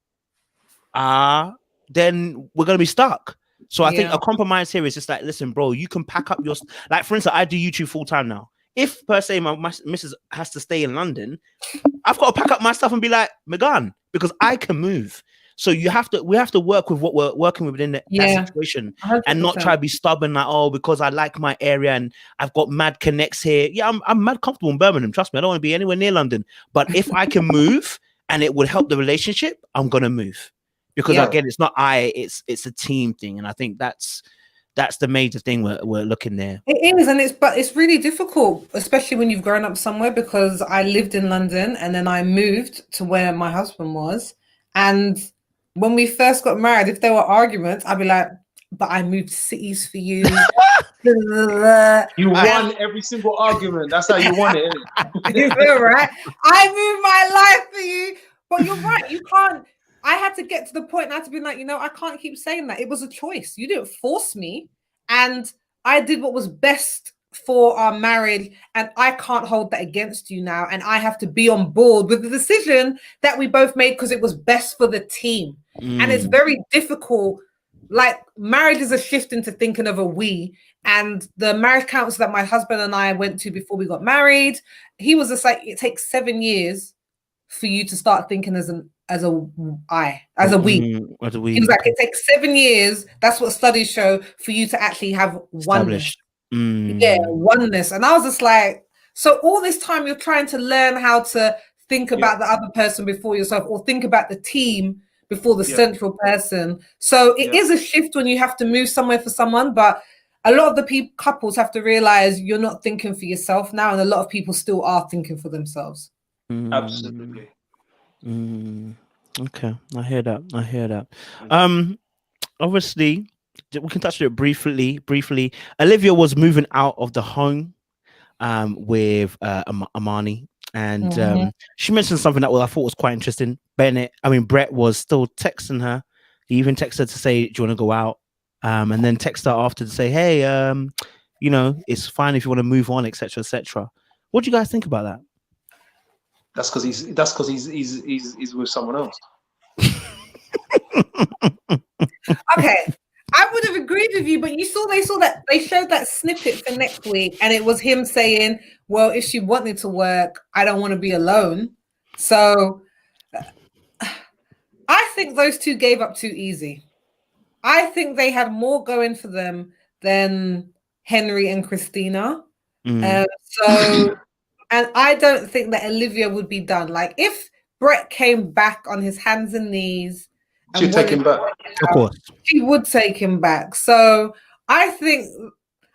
then we're going to be stuck. So I think a compromise here is just like, listen, bro, you can pack up your... Like, for instance, I do YouTube full time now. If, per se, my missus has to stay in London, I've got to pack up my stuff and be like, Megan, because I can move. So we have to work with what we're working with within that situation 100%. And not try to be stubborn like, because I like my area and I've got mad connects here. Yeah, I'm mad comfortable in Birmingham. Trust me, I don't want to be anywhere near London. But if I can move and it would help the relationship, I'm gonna move. Because again, it's not it's a team thing. And I think that's the major thing we're looking there. It is, and it's really difficult, especially when you've grown up somewhere, because I lived in London and then I moved to where my husband was. And when we first got married, if there were arguments, I'd be like, but I moved cities for you. You won every single argument. That's how you won it, isn't it? You feel right? I moved my life for you. But you're right. You can't. I had to get to the point and I had to be like, I can't keep saying that. It was a choice. You didn't force me. And I did what was best for our marriage. And I can't hold that against you now. And I have to be on board with the decision that we both made because it was best for the team. And it's very difficult. Like, marriage is a shift into thinking of a we. And the marriage counsellor that my husband and I went to before we got married, he was just like, it takes 7 years for you to start thinking as a we. He was like, it takes 7 years. That's what studies show, for you to actually have oneness. Yeah, oneness. And I was just like, so all this time you're trying to learn how to think about the other person before yourself, or think about the team before the central person. So it is a shift when you have to move somewhere for someone, but a lot of the couples have to realize you're not thinking for yourself now, and a lot of people still are thinking for themselves. Absolutely. Okay, I hear that. Obviously, we can touch it briefly. Olivia was moving out of the home with Amani. And she mentioned something that I thought was quite interesting. Brett was still texting her. He even texted her to say, "Do you want to go out?" And then text her after to say, "Hey, it's fine if you want to move on, etc., etc." What do you guys think about that? That's because he's with someone else. Okay, I would have agreed with you, but they showed that snippet for next week, and it was him saying, "Well, if she wanted to work, I don't want to be alone." So I think those two gave up too easy. I think they had more going for them than Henry and Christina. And I don't think that Olivia would be done. Like, if Brett came back on his hands and knees, she'd take him back. Of course, she would take him back. So I think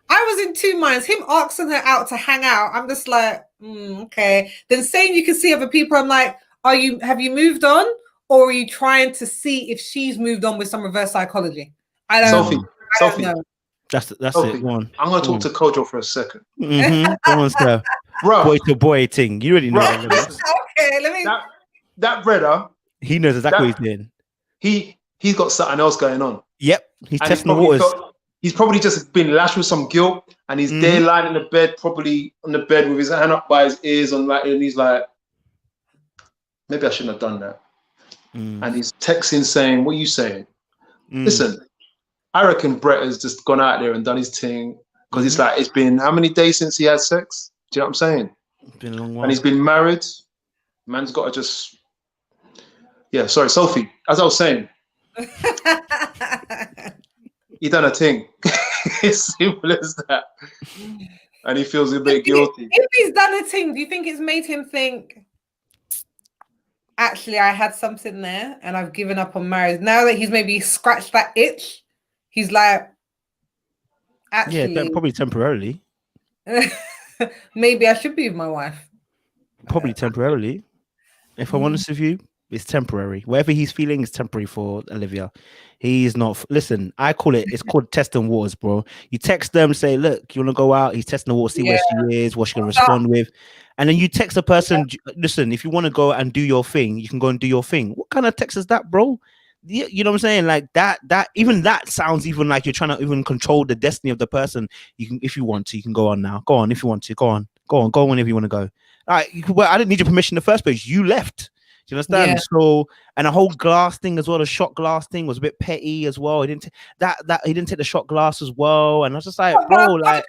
I was in two minds. Him asking her out to hang out, I'm just like, okay. Then saying you can see other people, I'm like, have you moved on, or are you trying to see if she's moved on with some reverse psychology? I don't know. That's Sophie, it. Go on. I'm gonna talk to Kojo for a second. Go on, sir. Bro, boy to boy thing. You already know. Okay, let me. That brother. He knows exactly what he's doing. He's got something else going on. Yep, he's testing the waters. He's probably just been lashed with some guilt, and he's there lying in the bed, probably on the bed with his hand up by his ears, and he's like, maybe I shouldn't have done that. And he's texting saying, "What are you saying?" Listen, I reckon Brett has just gone out there and done his thing, because it's been how many days since he had sex? Do you know what I'm saying? It's been a long while. And he's been married. Man's got to just. Yeah, sorry, Sophie. As I was saying, he done a thing. It's simple as that. And he feels a bit guilty. If he's done a thing, do you think it's made him think, actually, I had something there and I've given up on marriage? Now that he's maybe scratched that itch, he's like, actually. Yeah, probably temporarily. Maybe I should be with my wife. Probably temporarily. If I'm honest with you, it's temporary. Whatever he's feeling is temporary for Olivia. He's not. Listen, it's called testing waters, bro. You text them, say, "Look, you want to go out?" He's testing the water, see where she is, what she's gonna respond with, and then you text the person. Listen, if you want to go and do your thing, you can go and do your thing. What kind of text is that, bro? You know what I'm saying? Like that even that sounds even like you're trying to even control the destiny of the person. You can, if you want to, you can go on now. Go on if you want to. Go on whenever you want to go. All right. Well, I didn't need your permission in the first place. You left. Do you understand? Yeah. So, and the whole glass thing as well, the shot glass thing was a bit petty as well. He didn't take the shot glass as well. And I was just like, bro, like.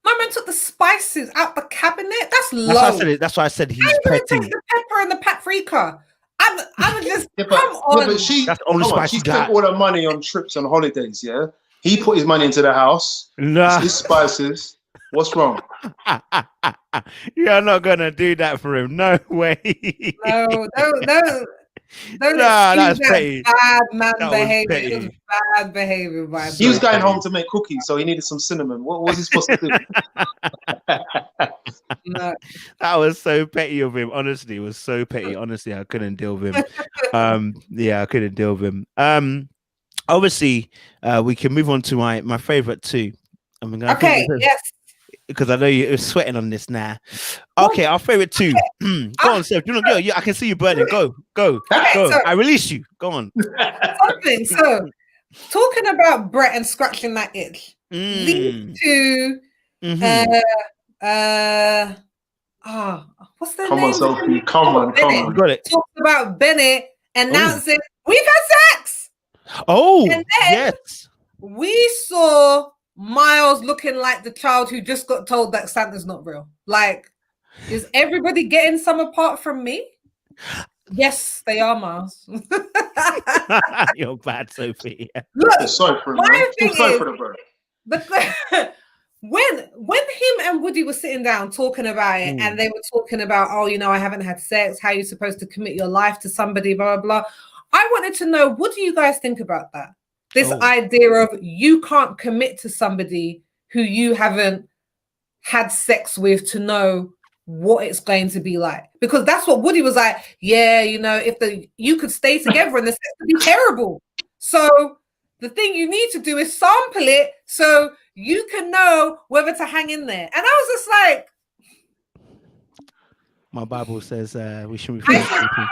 My man took the spices out the cabinet. That's low. That's why I said he's petty. Take the pepper and the paprika. I'm just come on. But she spent all her money on trips and holidays. Yeah, he put his money into the house. Nah. His spices. What's wrong? You're not gonna do that for him. No way. No. That's petty. Bad man behavior. It was bad behavior. He was going home to make cookies, so he needed some cinnamon. What was he supposed to do? No. That was so petty of him. Honestly, it was so petty. Honestly, I couldn't deal with him. I couldn't deal with him. Obviously, we can move on to my favorite too. Yes. Because I know you're sweating on this now. Okay, our favorite two. Go on, Seth. You know, go. Yeah, I can see you burning. Go. Okay, go. So, I release you. Go on. Something. So, talking about Brett and scratching that itch leads to what's their name? On, Sophie. Come on. You got it. Talks about Bennett announcing we've had sex. Oh, and then yes. We saw Miles looking like the child who just got told that Santa's not real. Like, is everybody getting some apart from me? Yes, they are, Miles. You're bad, Sophie. Look, sorry for my thing is, the when him and Woody were sitting down talking about it, and they were talking about, I haven't had sex, how you're supposed to commit your life to somebody, blah, blah, blah. I wanted to know, what do you guys think about that? This idea of you can't commit to somebody who you haven't had sex with to know what it's going to be like. Because that's what Woody was like, if you could stay together and the sex would be terrible. So the thing you need to do is sample it so you can know whether to hang in there. And I was just like, My Bible says we shouldn't be sleeping.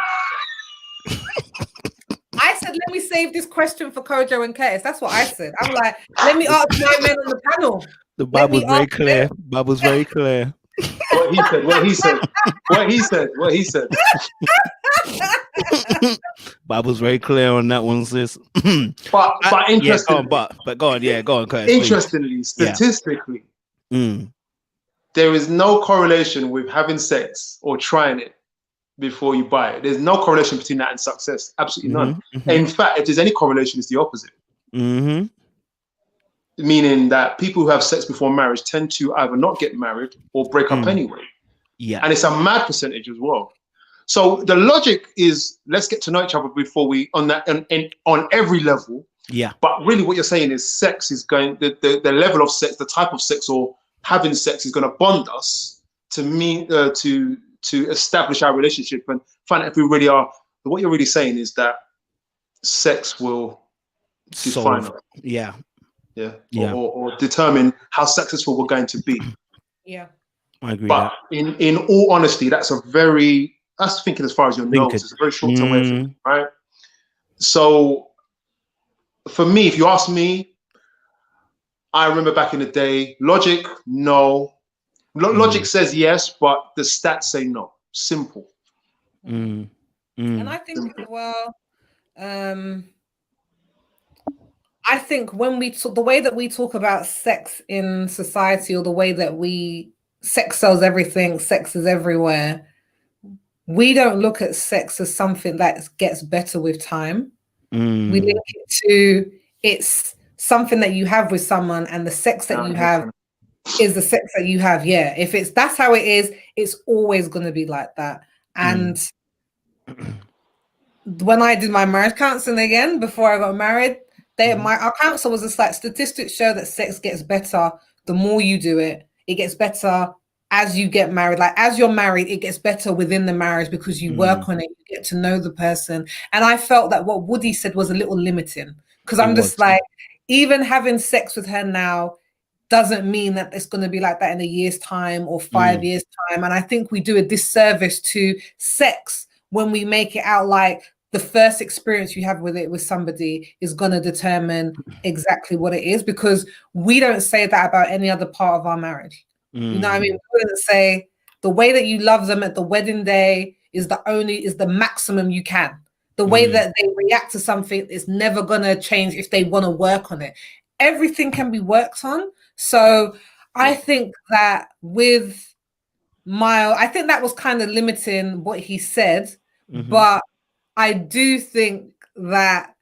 I said, let me save this question for Kojo and Curtis. That's what I said. I'm like, let me ask my men on the panel. The Bible's very clear. Bible's very clear. What he said. What he said. What he said. What he said. Bible's very clear on that one, sis. But interestingly, go on, Curtis. Interestingly, statistically, there is no correlation with having sex or trying it before you buy it. There's no correlation between that and success. Absolutely none. In fact, if there's any correlation, it's the opposite. Meaning that people who have sex before marriage tend to either not get married or break up anyway. Yeah. And it's a mad percentage as well. So the logic is, let's get to know each other before we, on every level. Yeah. But really what you're saying is sex is going, the level of sex, the type of sex or having sex is going to bond us to establish our relationship and find out if we really are. What you're really saying is that sex will define us. Yeah. Or determine how successful we're going to be. Yeah. I agree. But in all honesty, that's thinking as far as your nose. It's a very short-term way of thinking, right? So for me, if you ask me, I remember back in the day, logic, no. Logic says yes, but the stats say no. Simple. And I think as well, I think when the way that we talk about sex in society, or the way that sex sells everything, sex is everywhere, we don't look at sex as something that gets better with time. We link it to, it's something that you have with someone, and the sex that you have is the sex that you have. Yeah. If that's how it is, it's always going to be like that. And when I did my marriage counseling again, before I got married, our counselor was just like, statistics show that sex gets better the more you do it. It gets better as you get married. Like, as you're married, it gets better within the marriage because you work on it, you get to know the person. And I felt that what Woody said was a little limiting, because I'm just like, even having sex with her now doesn't mean that it's going to be like that in a year's time or 5 years time. And I think we do a disservice to sex when we make it out like the first experience you have with somebody is going to determine exactly what it is, because we don't say that about any other part of our marriage. You know what I mean? We wouldn't say the way that you love them at the wedding day is the maximum you can. The way that they react to something is never going to change if they want to work on it. Everything can be worked on. So I think that with I think that was kind of limiting what he said, but I do think that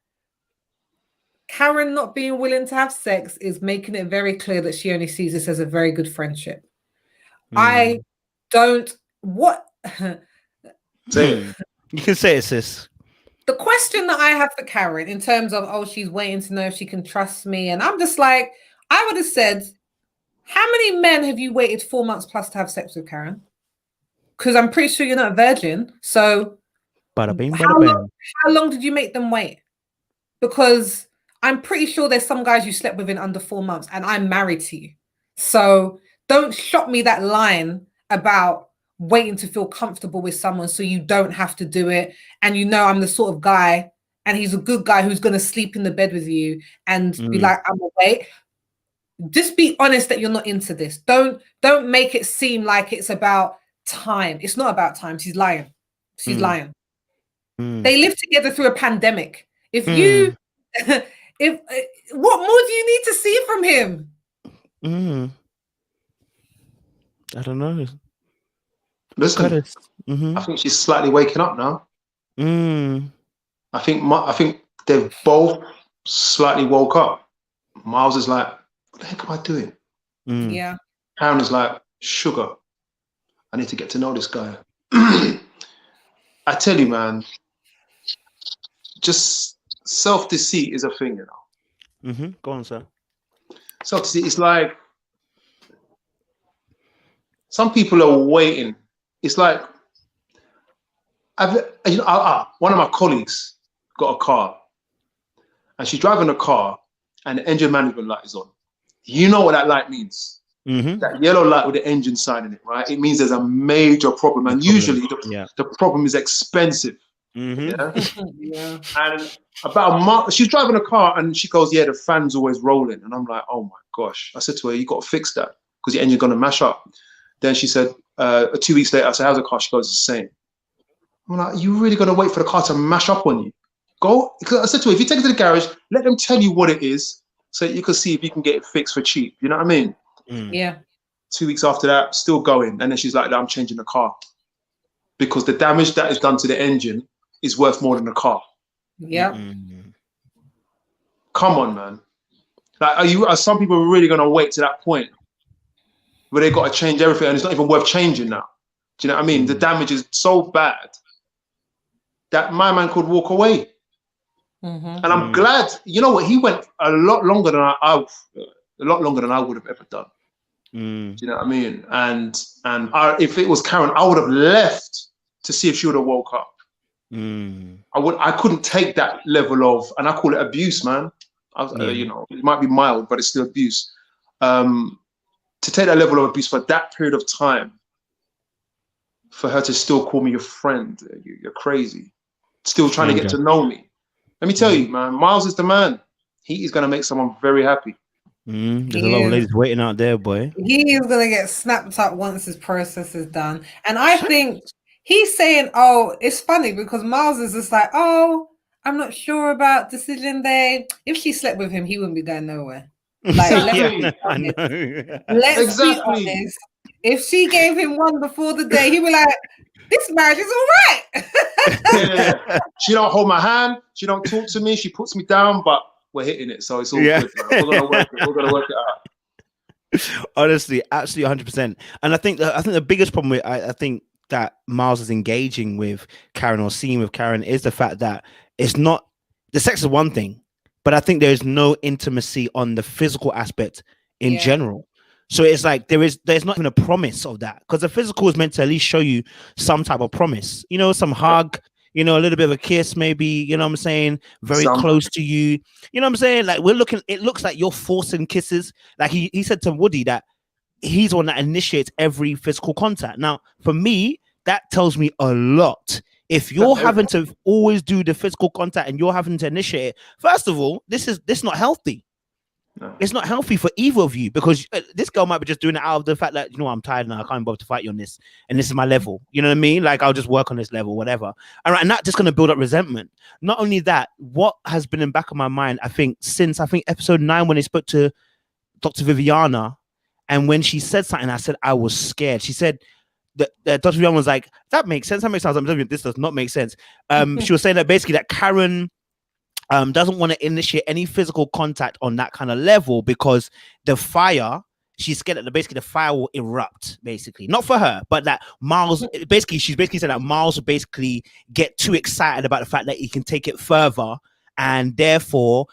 Karen not being willing to have sex is making it very clear that she only sees this as a very good friendship. I don't, Say it. You can say it, sis. The question that I have for Karen in terms of, she's waiting to know if she can trust me. And I'm just like, I would have said, how many men have you waited 4 months plus to have sex with, Karen? Because I'm pretty sure you're not a virgin. So bada bing, how long did you make them wait? Because I'm pretty sure there's some guys you slept with in under 4 months, and I'm married to you. So don't shot me that line about waiting to feel comfortable with someone so you don't have to do it. And I'm the sort of guy, and he's a good guy who's going to sleep in the bed with you and be like, I'm gonna wait. Just be honest that you're not into this. Don't make it seem like it's about time. It's not about time. She's lying. She's lying. They lived together through a pandemic. What more do you need to see from him? I don't know. Listen, I think she's slightly waking up now. I think they've both slightly woke up. Miles is like, what the heck am I doing? Yeah. Karen is like, sugar, I need to get to know this guy. I tell you, man, just self-deceit is a thing, Go on, sir. Self-deceit is like, some people are waiting. It's like, one of my colleagues got a car, and she's driving a car, and the engine management light is on. You know what that light means. that yellow light with the engine sign in it, right? It means there's a major problem. And usually the problem is expensive. Yeah. Yeah. And about a month, she's driving a car and she goes, yeah, the fan's always rolling. And I'm like, oh my gosh. I said to her, you got to fix that because the engine's going to mash up. Then she said, 2 weeks later, I said, how's the car? She goes, it's the same. I'm like, you really going to wait for the car to mash up on you? Go. Because I said to her, if you take it to the garage, let them tell you what it is so you can see if you can get it fixed for cheap. You know what I mean? Yeah. 2 weeks after that, still going. And then she's like, I'm changing the car because the damage that is done to the engine is worth more than the car. Yeah. Come on, man. Like, are some people really going to wait to that point where they got to change everything and it's not even worth changing now? Do you know what I mean? The damage is so bad that my man could walk away. And I'm glad, you know what? He went a lot longer than I would have ever done. Do you know what I mean? And if it was Karen, I would have left to see if she would have woke up. I couldn't take that level of, and I call it abuse, man. You know, it might be mild, but it's still abuse. To take that level of abuse for that period of time, for her to still call me your friend, you're crazy. Still trying to get to know me. Let me tell you, man, Miles is the man. He is going to make someone very happy. There's a lot of ladies waiting out there, boy. He is going to get snapped up once his process is done. And I think he's saying, oh, it's funny because Miles is just like, oh, I'm not sure about decision day. If she slept with him, he wouldn't be going nowhere. Like, let's be honest. If she gave him one before the day, he'd be like, this marriage is all right. She don't hold my hand. She don't talk to me. She puts me down, but we're hitting it. So it's all good. We're going to work it out. Honestly, absolutely 100%. And I think the biggest problem with, I think that Miles is engaging with Karen or seeing with Karen is the fact that it's not, the sex is one thing, but I think there's no intimacy on the physical aspect in general. So it's like there's not even a promise of that, because the physical is meant to at least show you some type of promise, you know, some hug, you know, a little bit of a kiss, maybe, you know what I'm saying, very close to you, you know what I'm saying, like it looks like you're forcing kisses. Like he said to Woody that he's the one that initiates every physical contact. Now for me, that tells me a lot. If you're having to always do the physical contact and you're having to initiate it, first of all, this is not healthy. No. It's not healthy for either of you, because this girl might be just doing it out of the fact that, you know, I'm tired now, I can't bother to fight you on this, and this is my level. You know what I mean? Like, I'll just work on this level, whatever. And that's just going to build up resentment. Not only that, what has been in the back of my mind, I think, since episode 9, when they spoke to Dr. Viviana, and when she said something, I said I was scared. She said that Dr. Viviana was like, that makes sense. That makes sense. This does not make sense. She was saying that basically that Karen doesn't want to initiate any physical contact on that kind of level because the fire, she's scared that basically the fire will erupt, basically. Not for her, but that Miles, she's basically saying that Miles will basically get too excited about the fact that he can take it further, and therefore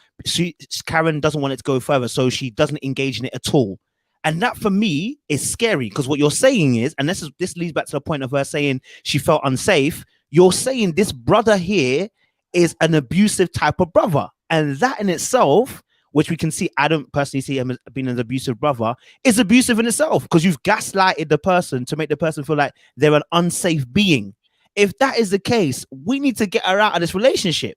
Karen doesn't want it to go further, so she doesn't engage in it at all. And that for me is scary, because what you're saying is, and this leads back to the point of her saying she felt unsafe, you're saying this brother here is an abusive type of brother, and that in itself, which we can see, I don't personally see him as being an abusive brother, is abusive in itself, because you've gaslighted the person to make the person feel like they're an unsafe being. If that is the case, we need to get her out of this relationship,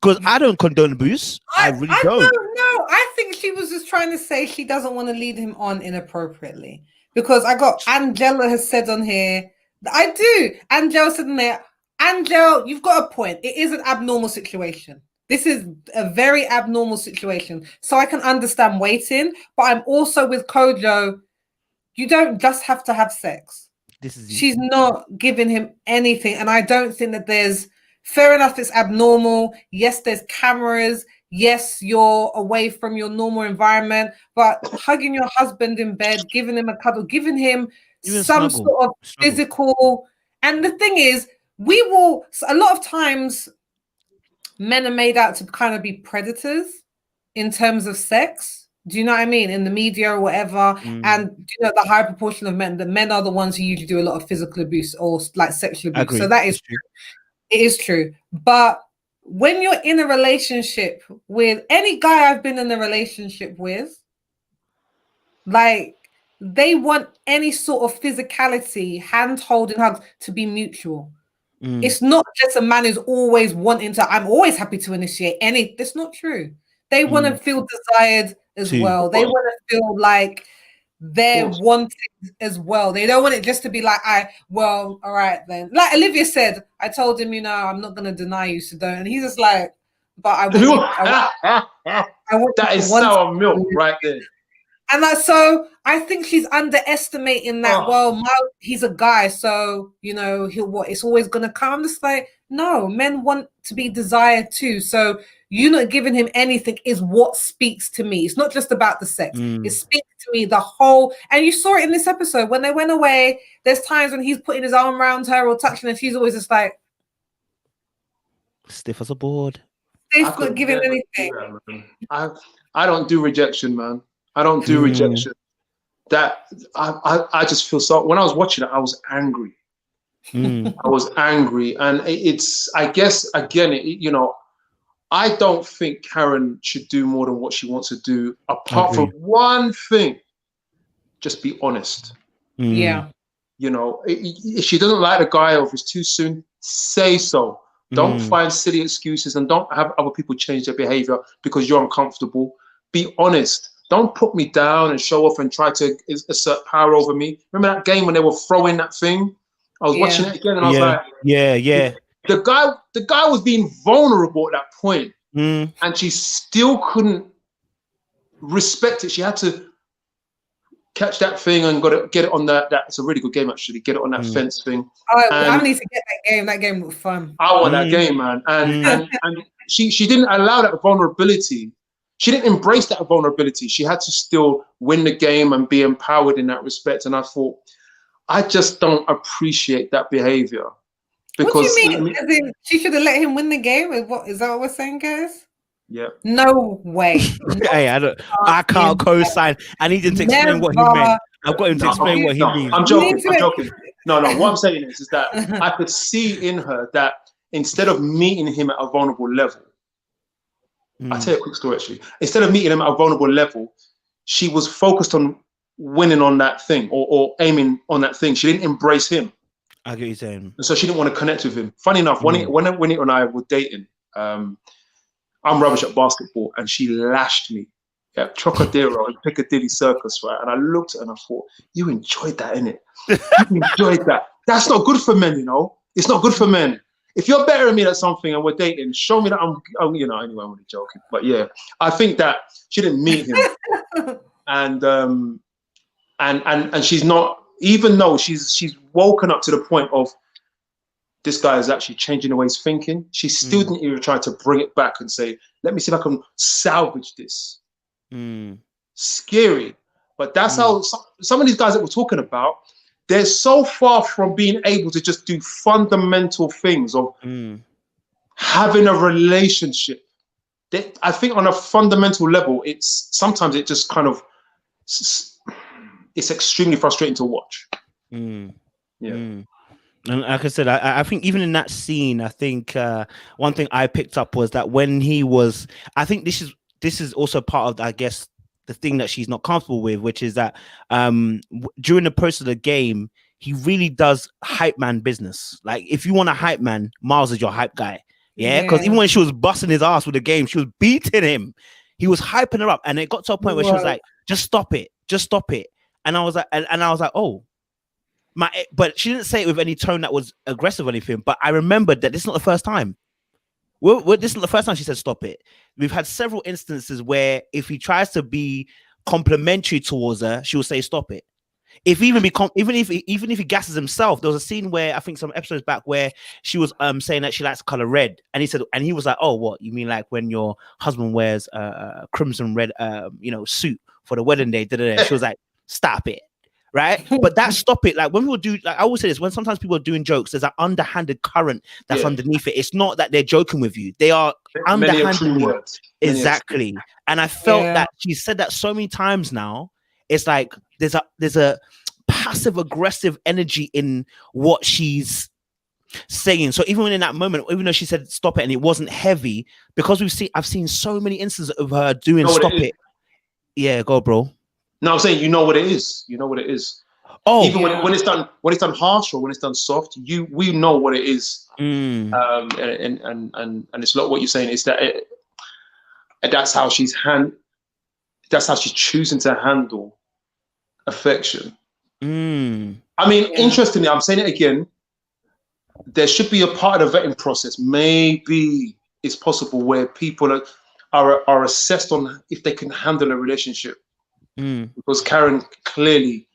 because I don't condone abuse. I really don't. No, I think she was just trying to say she doesn't want to lead him on inappropriately, because I got Angela has said on here, I do. Angela said in there, Angel, you've got a point. It is an abnormal situation. This is a very abnormal situation. So I can understand waiting, but I'm also with Kojo. You don't just have to have sex. She's not giving him anything. And I don't think that there's, fair enough, it's abnormal. Yes, there's cameras. Yes, you're away from your normal environment, but hugging your husband in bed, giving him a cuddle, giving him some sort of physical. And the thing is, a lot of times men are made out to kind of be predators in terms of sex. Do you know what I mean? In the media or whatever. And you know, the high proportion of men, the men are the ones who usually do a lot of physical abuse or like sexual abuse. So that is true. It is true. But when you're in a relationship with any guy I've been in a relationship with, like, they want any sort of physicality, hand holding, hugs to be mutual. It's not just a man who's always wanting to, I'm always happy to initiate any. That's not true. They want to feel desired as well. They want to feel like they're wanted as well. They don't want it just to be like, all right then. Like Olivia said, I told him, I'm not going to deny you, so don't. And he's just like, but I want that is sour milk right there. And so I think she's underestimating that. Well, he's a guy, so it's always gonna come. Just like, no, men want to be desired too. So you not giving him anything is what speaks to me. It's not just about the sex. It speaks to me the whole. And you saw it in this episode when they went away. There's times when he's putting his arm around her or touching her. She's always just like stiff as a board. Stiff, not giving anything. I don't do rejection, man. I don't do rejection. That I just feel so. When I was watching it, I was angry. I was angry, and I guess again, I don't think Karen should do more than what she wants to do. Apart from one thing, just be honest. Yeah. If she doesn't like the guy or if it's too soon, say so. Don't find silly excuses and don't have other people change their behavior because you're uncomfortable. Be honest. Don't put me down and show off and try to assert power over me. Remember that game when they were throwing that thing? I was watching it again and I was like, yeah. The guy was being vulnerable at that point, and she still couldn't respect it. She had to catch that thing and get it on that. It's a really good game actually. Get it on that fence thing. I need to get that game. That game looked fun. I want that game, man. And she didn't allow that vulnerability. She didn't embrace that vulnerability. She had to still win the game and be empowered in that respect. And I thought, I just don't appreciate that behavior. Because what do you mean? As in, she should have let him win the game? Is that what we're saying, guys? Yeah. No way. Hey, I can't co-sign. I need him to explain what he meant. I've got him to explain what he means. I'm joking. No, what I'm saying is that I could see in her that instead of meeting him at a vulnerable level, I'll tell you a quick story actually. Instead of meeting him at a vulnerable level, she was focused on winning on that thing or aiming on that thing. She didn't embrace him. I get what you're saying. And so she didn't want to connect with him. Funny enough, when Winnie and I were dating, I'm rubbish at basketball and she lashed me at Trocadero and Piccadilly Circus, right? And I looked at her and I thought, you enjoyed that, innit? You enjoyed that. That's not good for men, It's not good for men. If you're better than me at something and we're dating, show me that I'm anyway, I'm only joking. But yeah, I think that she didn't meet him. and she's not, even though she's woken up to the point of this guy is actually changing the way he's thinking, she still didn't even try to bring it back and say, let me see if I can salvage this. Scary. But that's how some of these guys that we're talking about, they're so far from being able to just do fundamental things of having a relationship. I think on a fundamental level, sometimes it just kind of, it's extremely frustrating to watch. And like I said, I think even in that scene, I think one thing I picked up was that when he was, I think this is also part of, I guess, the thing that she's not comfortable with, which is that during the process of the game, he really does hype man business. Like, if you want a hype man, Miles is your hype guy. Yeah, because even when she was busting his ass with the game, she was beating him. He was hyping her up, and it got to a point where she was like, "Just stop it, just stop it." And I was like, "Oh, my!" But she didn't say it with any tone that was aggressive or anything. But I remembered that this is not the first time. This is not the first time she said stop it. We've had several instances where if he tries to be complimentary towards her, she will say stop it. Even if he gasses himself, there was a scene where I think some episodes back where she was saying that she likes the color red, and he was like, "Oh, what you mean like when your husband wears a crimson red suit for the wedding day?" She was like, "Stop it." Right, but that stop it. Like when people do, like I always say this, when sometimes people are doing jokes, there's an underhanded current that's underneath it. It's not that they're joking with you; they are underhandedly. Exactly, and I felt that she said that so many times now. It's like there's a passive aggressive energy in what she's saying. So even when in that moment, even though she said stop it and it wasn't heavy, because I've seen so many instances of her doing stop it. Yeah, go, bro. No, I'm saying you know what it is. You know what it is. Oh, even when it's done harsh or when it's done soft, we know what it is. And it's not what you're saying. It's that that's how she's choosing to handle affection. I mean, interestingly, I'm saying it again. There should be a part of the vetting process. Maybe it's possible where people are assessed on if they can handle a relationship. Because Karen clearly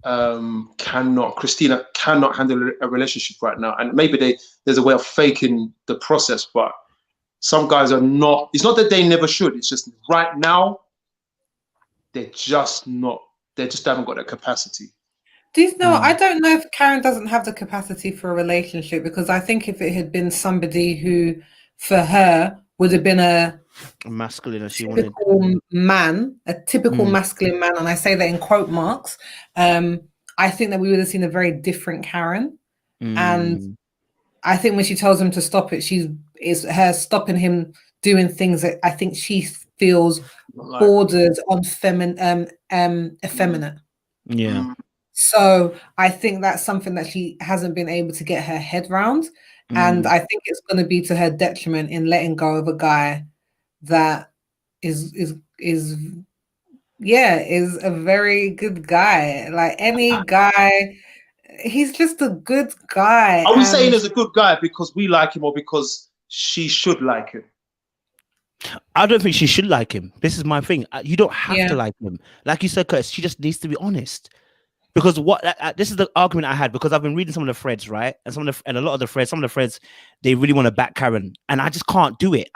Christina cannot handle a relationship right now. And maybe there's a way of faking the process, but some guys are not. It's not that they never should. It's just right now, they're just not. They just haven't got that capacity. Do you know? I don't know if Karen doesn't have the capacity for a relationship, because I think if it had been somebody who, for her, would have been a masculine, as she typical wanted, man, a typical masculine man, and I say that in quote marks. I think that we would have seen a very different Karen, and I think when she tells him to stop it, it's her stopping him doing things that I think she feels borders on effeminate. Yeah. So I think that's something that she hasn't been able to get her head round. And I think it's going to be to her detriment in letting go of a guy that is a very good guy. Like any guy, he's just a good guy. Are we saying he's a good guy because we like him or because she should like him? I don't think she should like him. This is my thing. You don't have to like him. Like you said, Curtis, she just needs to be honest. Because this is the argument I had, because I've been reading some of the threads, right? And a lot of the threads, they really want to back Karen, and I just can't do it.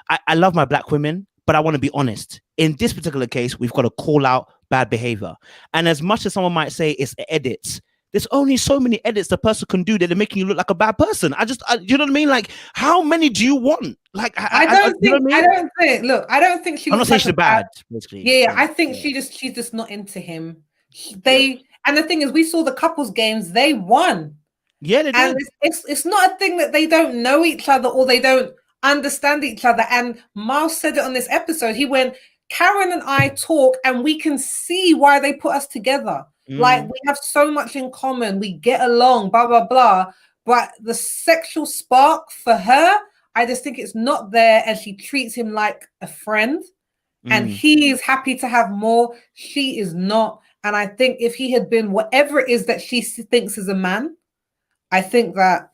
I love my black women, but I want to be honest. In this particular case, we've got to call out bad behavior. And as much as someone might say it's edits, there's only so many edits the person can do that they're making you look like a bad person. You know what I mean? Like, how many do you want? Like, I don't think she. I'm not saying she's bad, basically. Yeah, I think she's just not into him. And the thing is, we saw the couples games, they won. Yeah, they did. And it's not a thing that they don't know each other or they don't understand each other. And Miles said it on this episode. He went, Karen and I talk and we can see why they put us together. Like, we have so much in common. We get along, blah, blah, blah. But the sexual spark for her, I just think it's not there. And she treats him like a friend. And he is happy to have more. She is not. And I think if he had been whatever it is that she thinks is a man, I think that.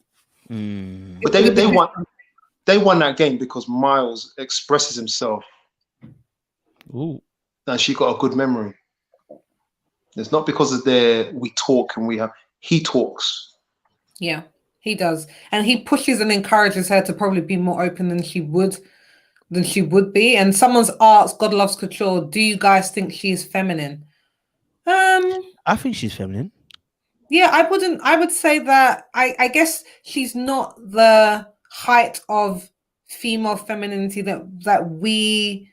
But they won that game because Miles expresses himself. Ooh. And she got a good memory. It's not because of we talk and he talks. Yeah, he does. And he pushes and encourages her to probably be more open than she would be. And someone's asked, God loves couture, do you guys think she is feminine? I think she's feminine. Yeah, I would say that I guess she's not the height of female femininity that we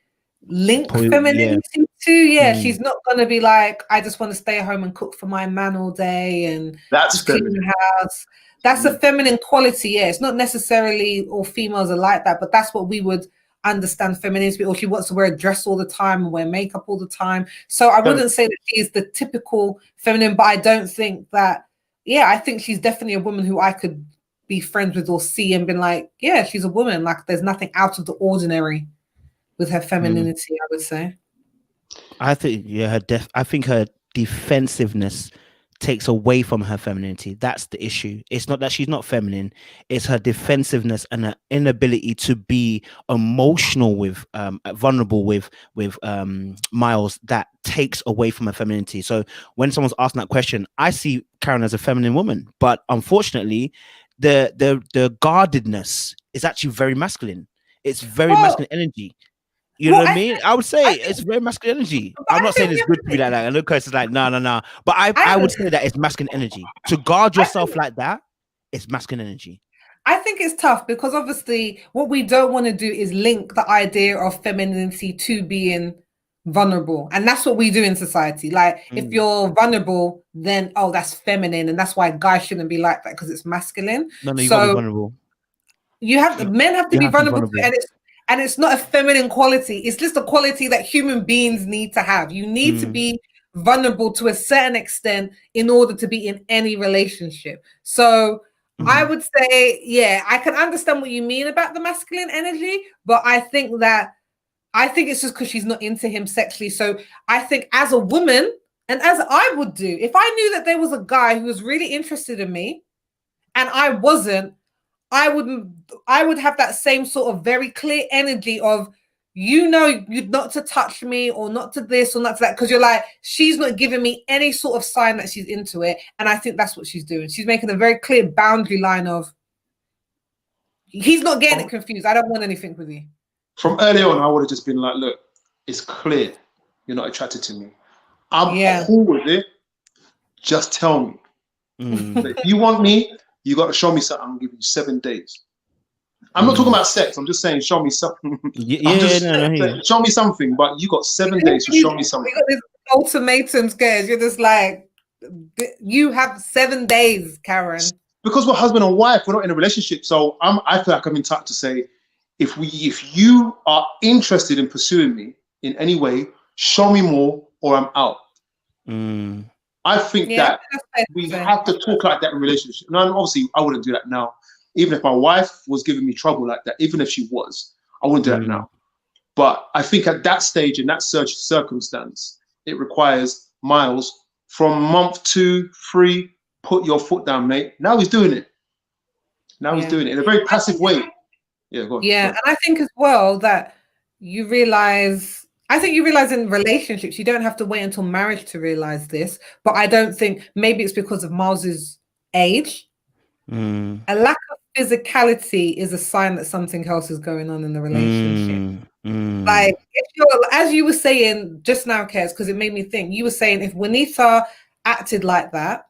link femininity to. Yeah, she's not gonna be like, I just want to stay at home and cook for my man all day and that's clean the house. That's a feminine quality. Yeah, it's not necessarily all females are like that, but that's what we would understand femininity. Or she wants to wear a dress all the time and wear makeup all the time. So I wouldn't say that she's the typical feminine, but I don't think that. Yeah, I think she's definitely a woman who I could be friends with or see and been like, yeah, she's a woman. Like, there's nothing out of the ordinary with her femininity, I would say. I think, I think her defensiveness takes away from her femininity. That's the issue. It's not that she's not feminine, it's her defensiveness and her inability to be emotional with vulnerable with Miles that takes away from her femininity. So when someone's asking that question, I see Karen as a feminine woman, but unfortunately the guardedness is actually very masculine. It's very masculine energy. You know what I mean? I would say it's very masculine energy. I'm not saying it's good to be like that. And Lucas is like, no. But I would say that it's masculine energy. To guard yourself like that, it's masculine energy. I think it's tough because obviously what we don't want to do is link the idea of femininity to being vulnerable. And that's what we do in society. Like, if you're vulnerable, then, oh, that's feminine. And that's why guys shouldn't be like that because it's masculine. No, you gotta be vulnerable. Men have to be vulnerable. And And it's not a feminine quality. It's just a quality that human beings need to have. You need to be vulnerable to a certain extent in order to be in any relationship. So I would say, yeah, I can understand what you mean about the masculine energy, but I think it's just because she's not into him sexually. So I think as a woman, and as I would do, if I knew that there was a guy who was really interested in me and I wasn't, I would have that same sort of very clear energy of, you not to touch me or not to this or not to that, because you're like, she's not giving me any sort of sign that she's into it. And I think that's what she's doing. She's making a very clear boundary line of, he's not getting it confused. I don't want anything with you. From early on, I would have just been like, look, it's clear you're not attracted to me. I'm cool with it. Just tell me. But if you want me, you got to show me something. I'm giving you 7 days. I'm not talking about sex. I'm just saying, show me something. Show me something. But you got 7 days to show me something. You got this ultimatum, guys. You're just like, you have 7 days, Karen. Because we're husband and wife, we're not in a relationship. So I feel like I'm in touch to say, if you are interested in pursuing me in any way, show me more or I'm out. I think that we have to talk like that in relationship. Now, obviously, I wouldn't do that now. Even if my wife was giving me trouble like that, even if she was, I wouldn't do that now. But I think at that stage, in that circumstance, it requires Miles from month 2, 3, put your foot down, mate. Now he's doing it. He's doing it in a very passive way. Yeah, go on. Yeah, and I think as well that you realize in relationships, you don't have to wait until marriage to realize this. But I don't think, maybe it's because of Miles's age. A lack of physicality is a sign that something else is going on in the relationship. Like, if as you were saying just now, Kez, because it made me think, you were saying if Juanita acted like that,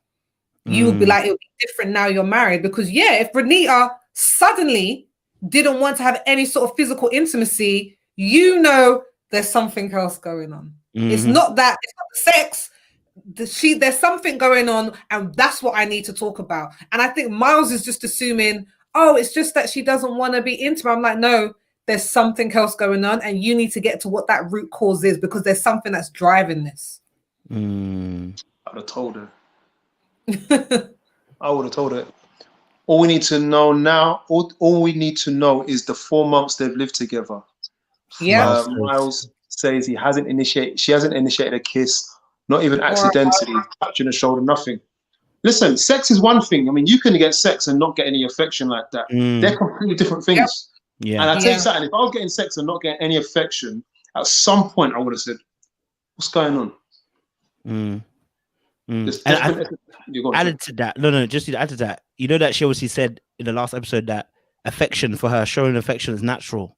you would be like, it would be different now you're married. Because if Juanita suddenly didn't want to have any sort of physical intimacy, there's something else going on. It's not the sex. There's something going on, and that's what I need to talk about. And I think Miles is just assuming, it's just that she doesn't want to be intimate. I'm like, no, there's something else going on, and you need to get to what that root cause is, because there's something that's driving this. I'd have told her. I would have told her. All we need to know now, all we need to know is the 4 months they've lived together. Yeah. Miles says she hasn't initiated a kiss, not even accidentally, touching the shoulder, nothing. Listen, sex is one thing. I mean, you can get sex and not get any affection like that. They're completely different things. Yeah. And I tell you something, if I was getting sex and not getting any affection, at some point I would have said, what's going on? Added to that, just to add to that, you know that she obviously said in the last episode that affection for her, showing affection is natural,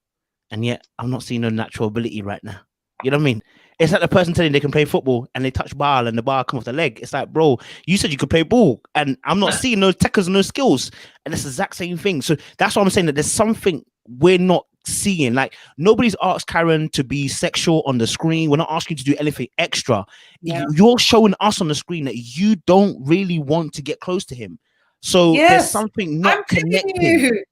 and yet I'm not seeing no natural ability right now. You know what I mean? It's like the person telling they can play football and they touch ball and the ball come off the leg. It's like, bro, you said you could play ball and I'm not seeing no techers and no skills, and it's the exact same thing. So that's why I'm saying that there's something we're not seeing. Like, nobody's asked Karen to be sexual on the screen. We're not asking you to do anything extra. You're showing us on the screen that you don't really want to get close to him. So there's something not connecting.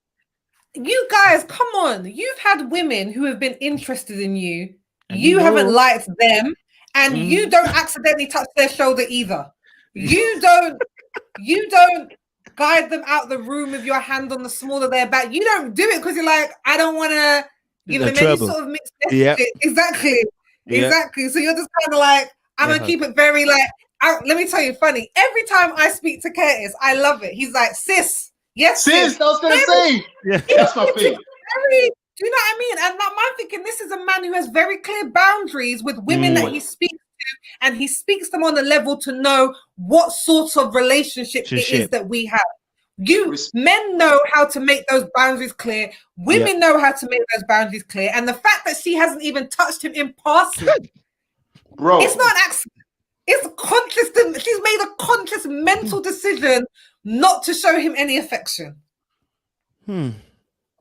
You guys, come on. You've had women who have been interested in you. You haven't liked them, and you don't accidentally touch their shoulder either. You don't guide them out the room with your hand on the small of their back. You don't do it because you're like, I don't want to give them any sort of mixed messages. Exactly. So you're just kind of like, I'm gonna keep it very like. Let me tell you, funny. Every time I speak to Curtis, I love it. He's like, sis, yes, sis. I was gonna say, that's my thing. Do you know what I mean? And I'm thinking, this is a man who has very clear boundaries with women that he speaks to, and he speaks them on a level to know what sort of relationship it is that we have. Men know how to make those boundaries clear. Women know how to make those boundaries clear. And the fact that she hasn't even touched him in passing, bro, it's not an accident. It's conscious. She's made a conscious mental decision not to show him any affection.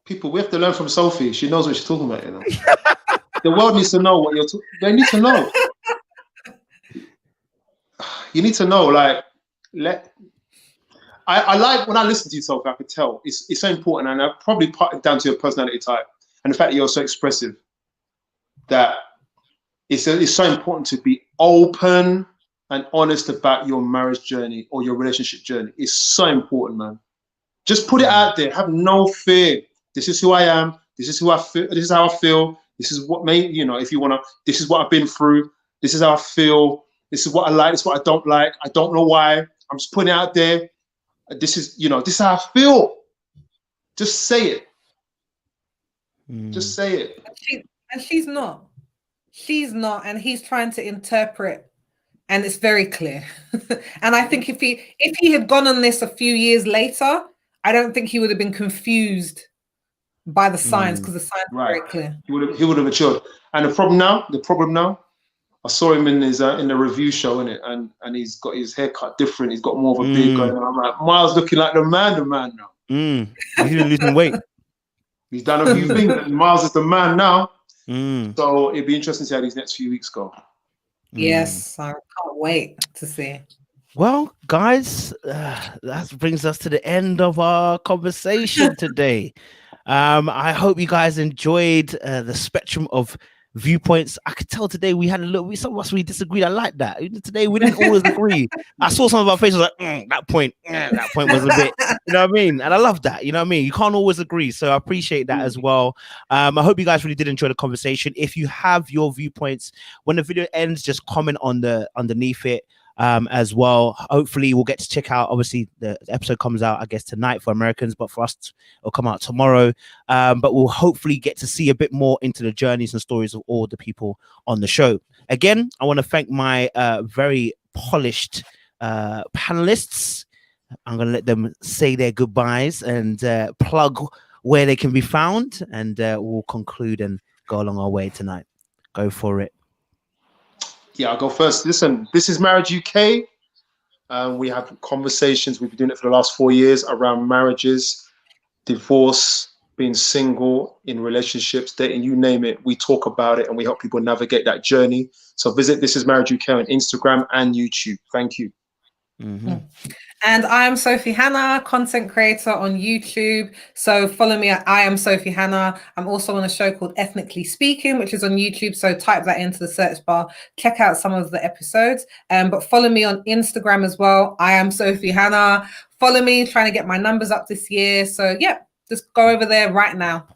People, we have to learn from Sophie. She knows what she's talking about, you know. The world needs to know what you're talking. They need to know. You need to know, like, I like when I listen to you, Sophie, I could tell it's so important, and I probably part it down to your personality type. and the fact that you're so expressive, that it's so important to be open and honest about your marriage journey or your relationship journey. It's so important, man. Just put it out there. Have no fear. This is who I am. This is who I feel. This is how I feel. This is what if you want to, this is what I've been through. This is how I feel. This is what I like. This is what I don't like. I don't know why. I'm just putting it out there. This is how I feel. Just say it. Just say it. And she's not. She's not. And he's trying to interpret. And it's very clear. And I think if he had gone on this a few years later, I don't think he would have been confused by the signs, because the signs are very clear. He would have matured. And the problem now, I saw him in his in the review show, innit? And he's got his hair cut different. He's got more of a beard going on. I'm like, Miles looking like the man now. He's been losing weight. He's done a few things. And Miles is the man now. So it'd be interesting to see how these next few weeks go. Yes, I can't wait to see. Well, guys, that brings us to the end of our conversation today. I hope you guys enjoyed the spectrum of viewpoints. I could tell today we had some of us we disagreed. I like that. Today we didn't always agree. I saw some of our faces like that point was a bit, you know what I mean? And I love that, you know what I mean? You can't always agree, so I appreciate that as well. I hope you guys really did enjoy the conversation. If you have your viewpoints, when the video ends, just comment on the underneath it. As well. Hopefully we'll get to check out, obviously the episode comes out I guess tonight for Americans, but for us it'll come out tomorrow, but we'll hopefully get to see a bit more into the journeys and stories of all the people on the show. Again, I want to thank my very polished panelists. I'm going to let them say their goodbyes and plug where they can be found, and we'll conclude and go along our way tonight. Go for it. Yeah, I'll go first. Listen, this is Marriage UK. We have conversations. We've been doing it for the last 4 years around marriages, divorce, being single, in relationships, dating, you name it. We talk about it and we help people navigate that journey. So visit This Is Marriage UK on Instagram and YouTube. Thank you. And I am Sophie Hannah, content creator on YouTube. So follow me at I am Sophie Hannah. I'm also on a show called Ethnically Speaking, which is on YouTube. So type that into the search bar, check out some of the episodes. But follow me on Instagram as well. I am Sophie Hannah. Follow me, trying to get my numbers up this year. So yeah, just go over there right now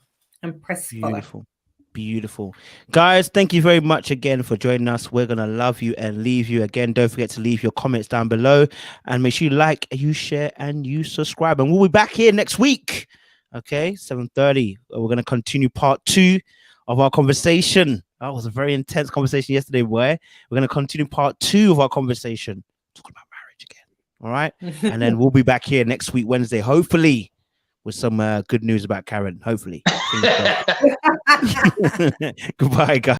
and press follow. Beautiful. Guys, thank you very much again for joining us. We're going to love you and leave you. Again, don't forget to leave your comments down below and make sure you like, you share, and you subscribe. And we'll be back here next week. Okay, 7:30. We're going to continue part 2 of our conversation. That was a very intense conversation yesterday, boy. We're going to continue part 2 of our conversation. Talking about marriage again. All right. And then we'll be back here next week, Wednesday, hopefully, with some good news about Karen. Hopefully. Goodbye, guys.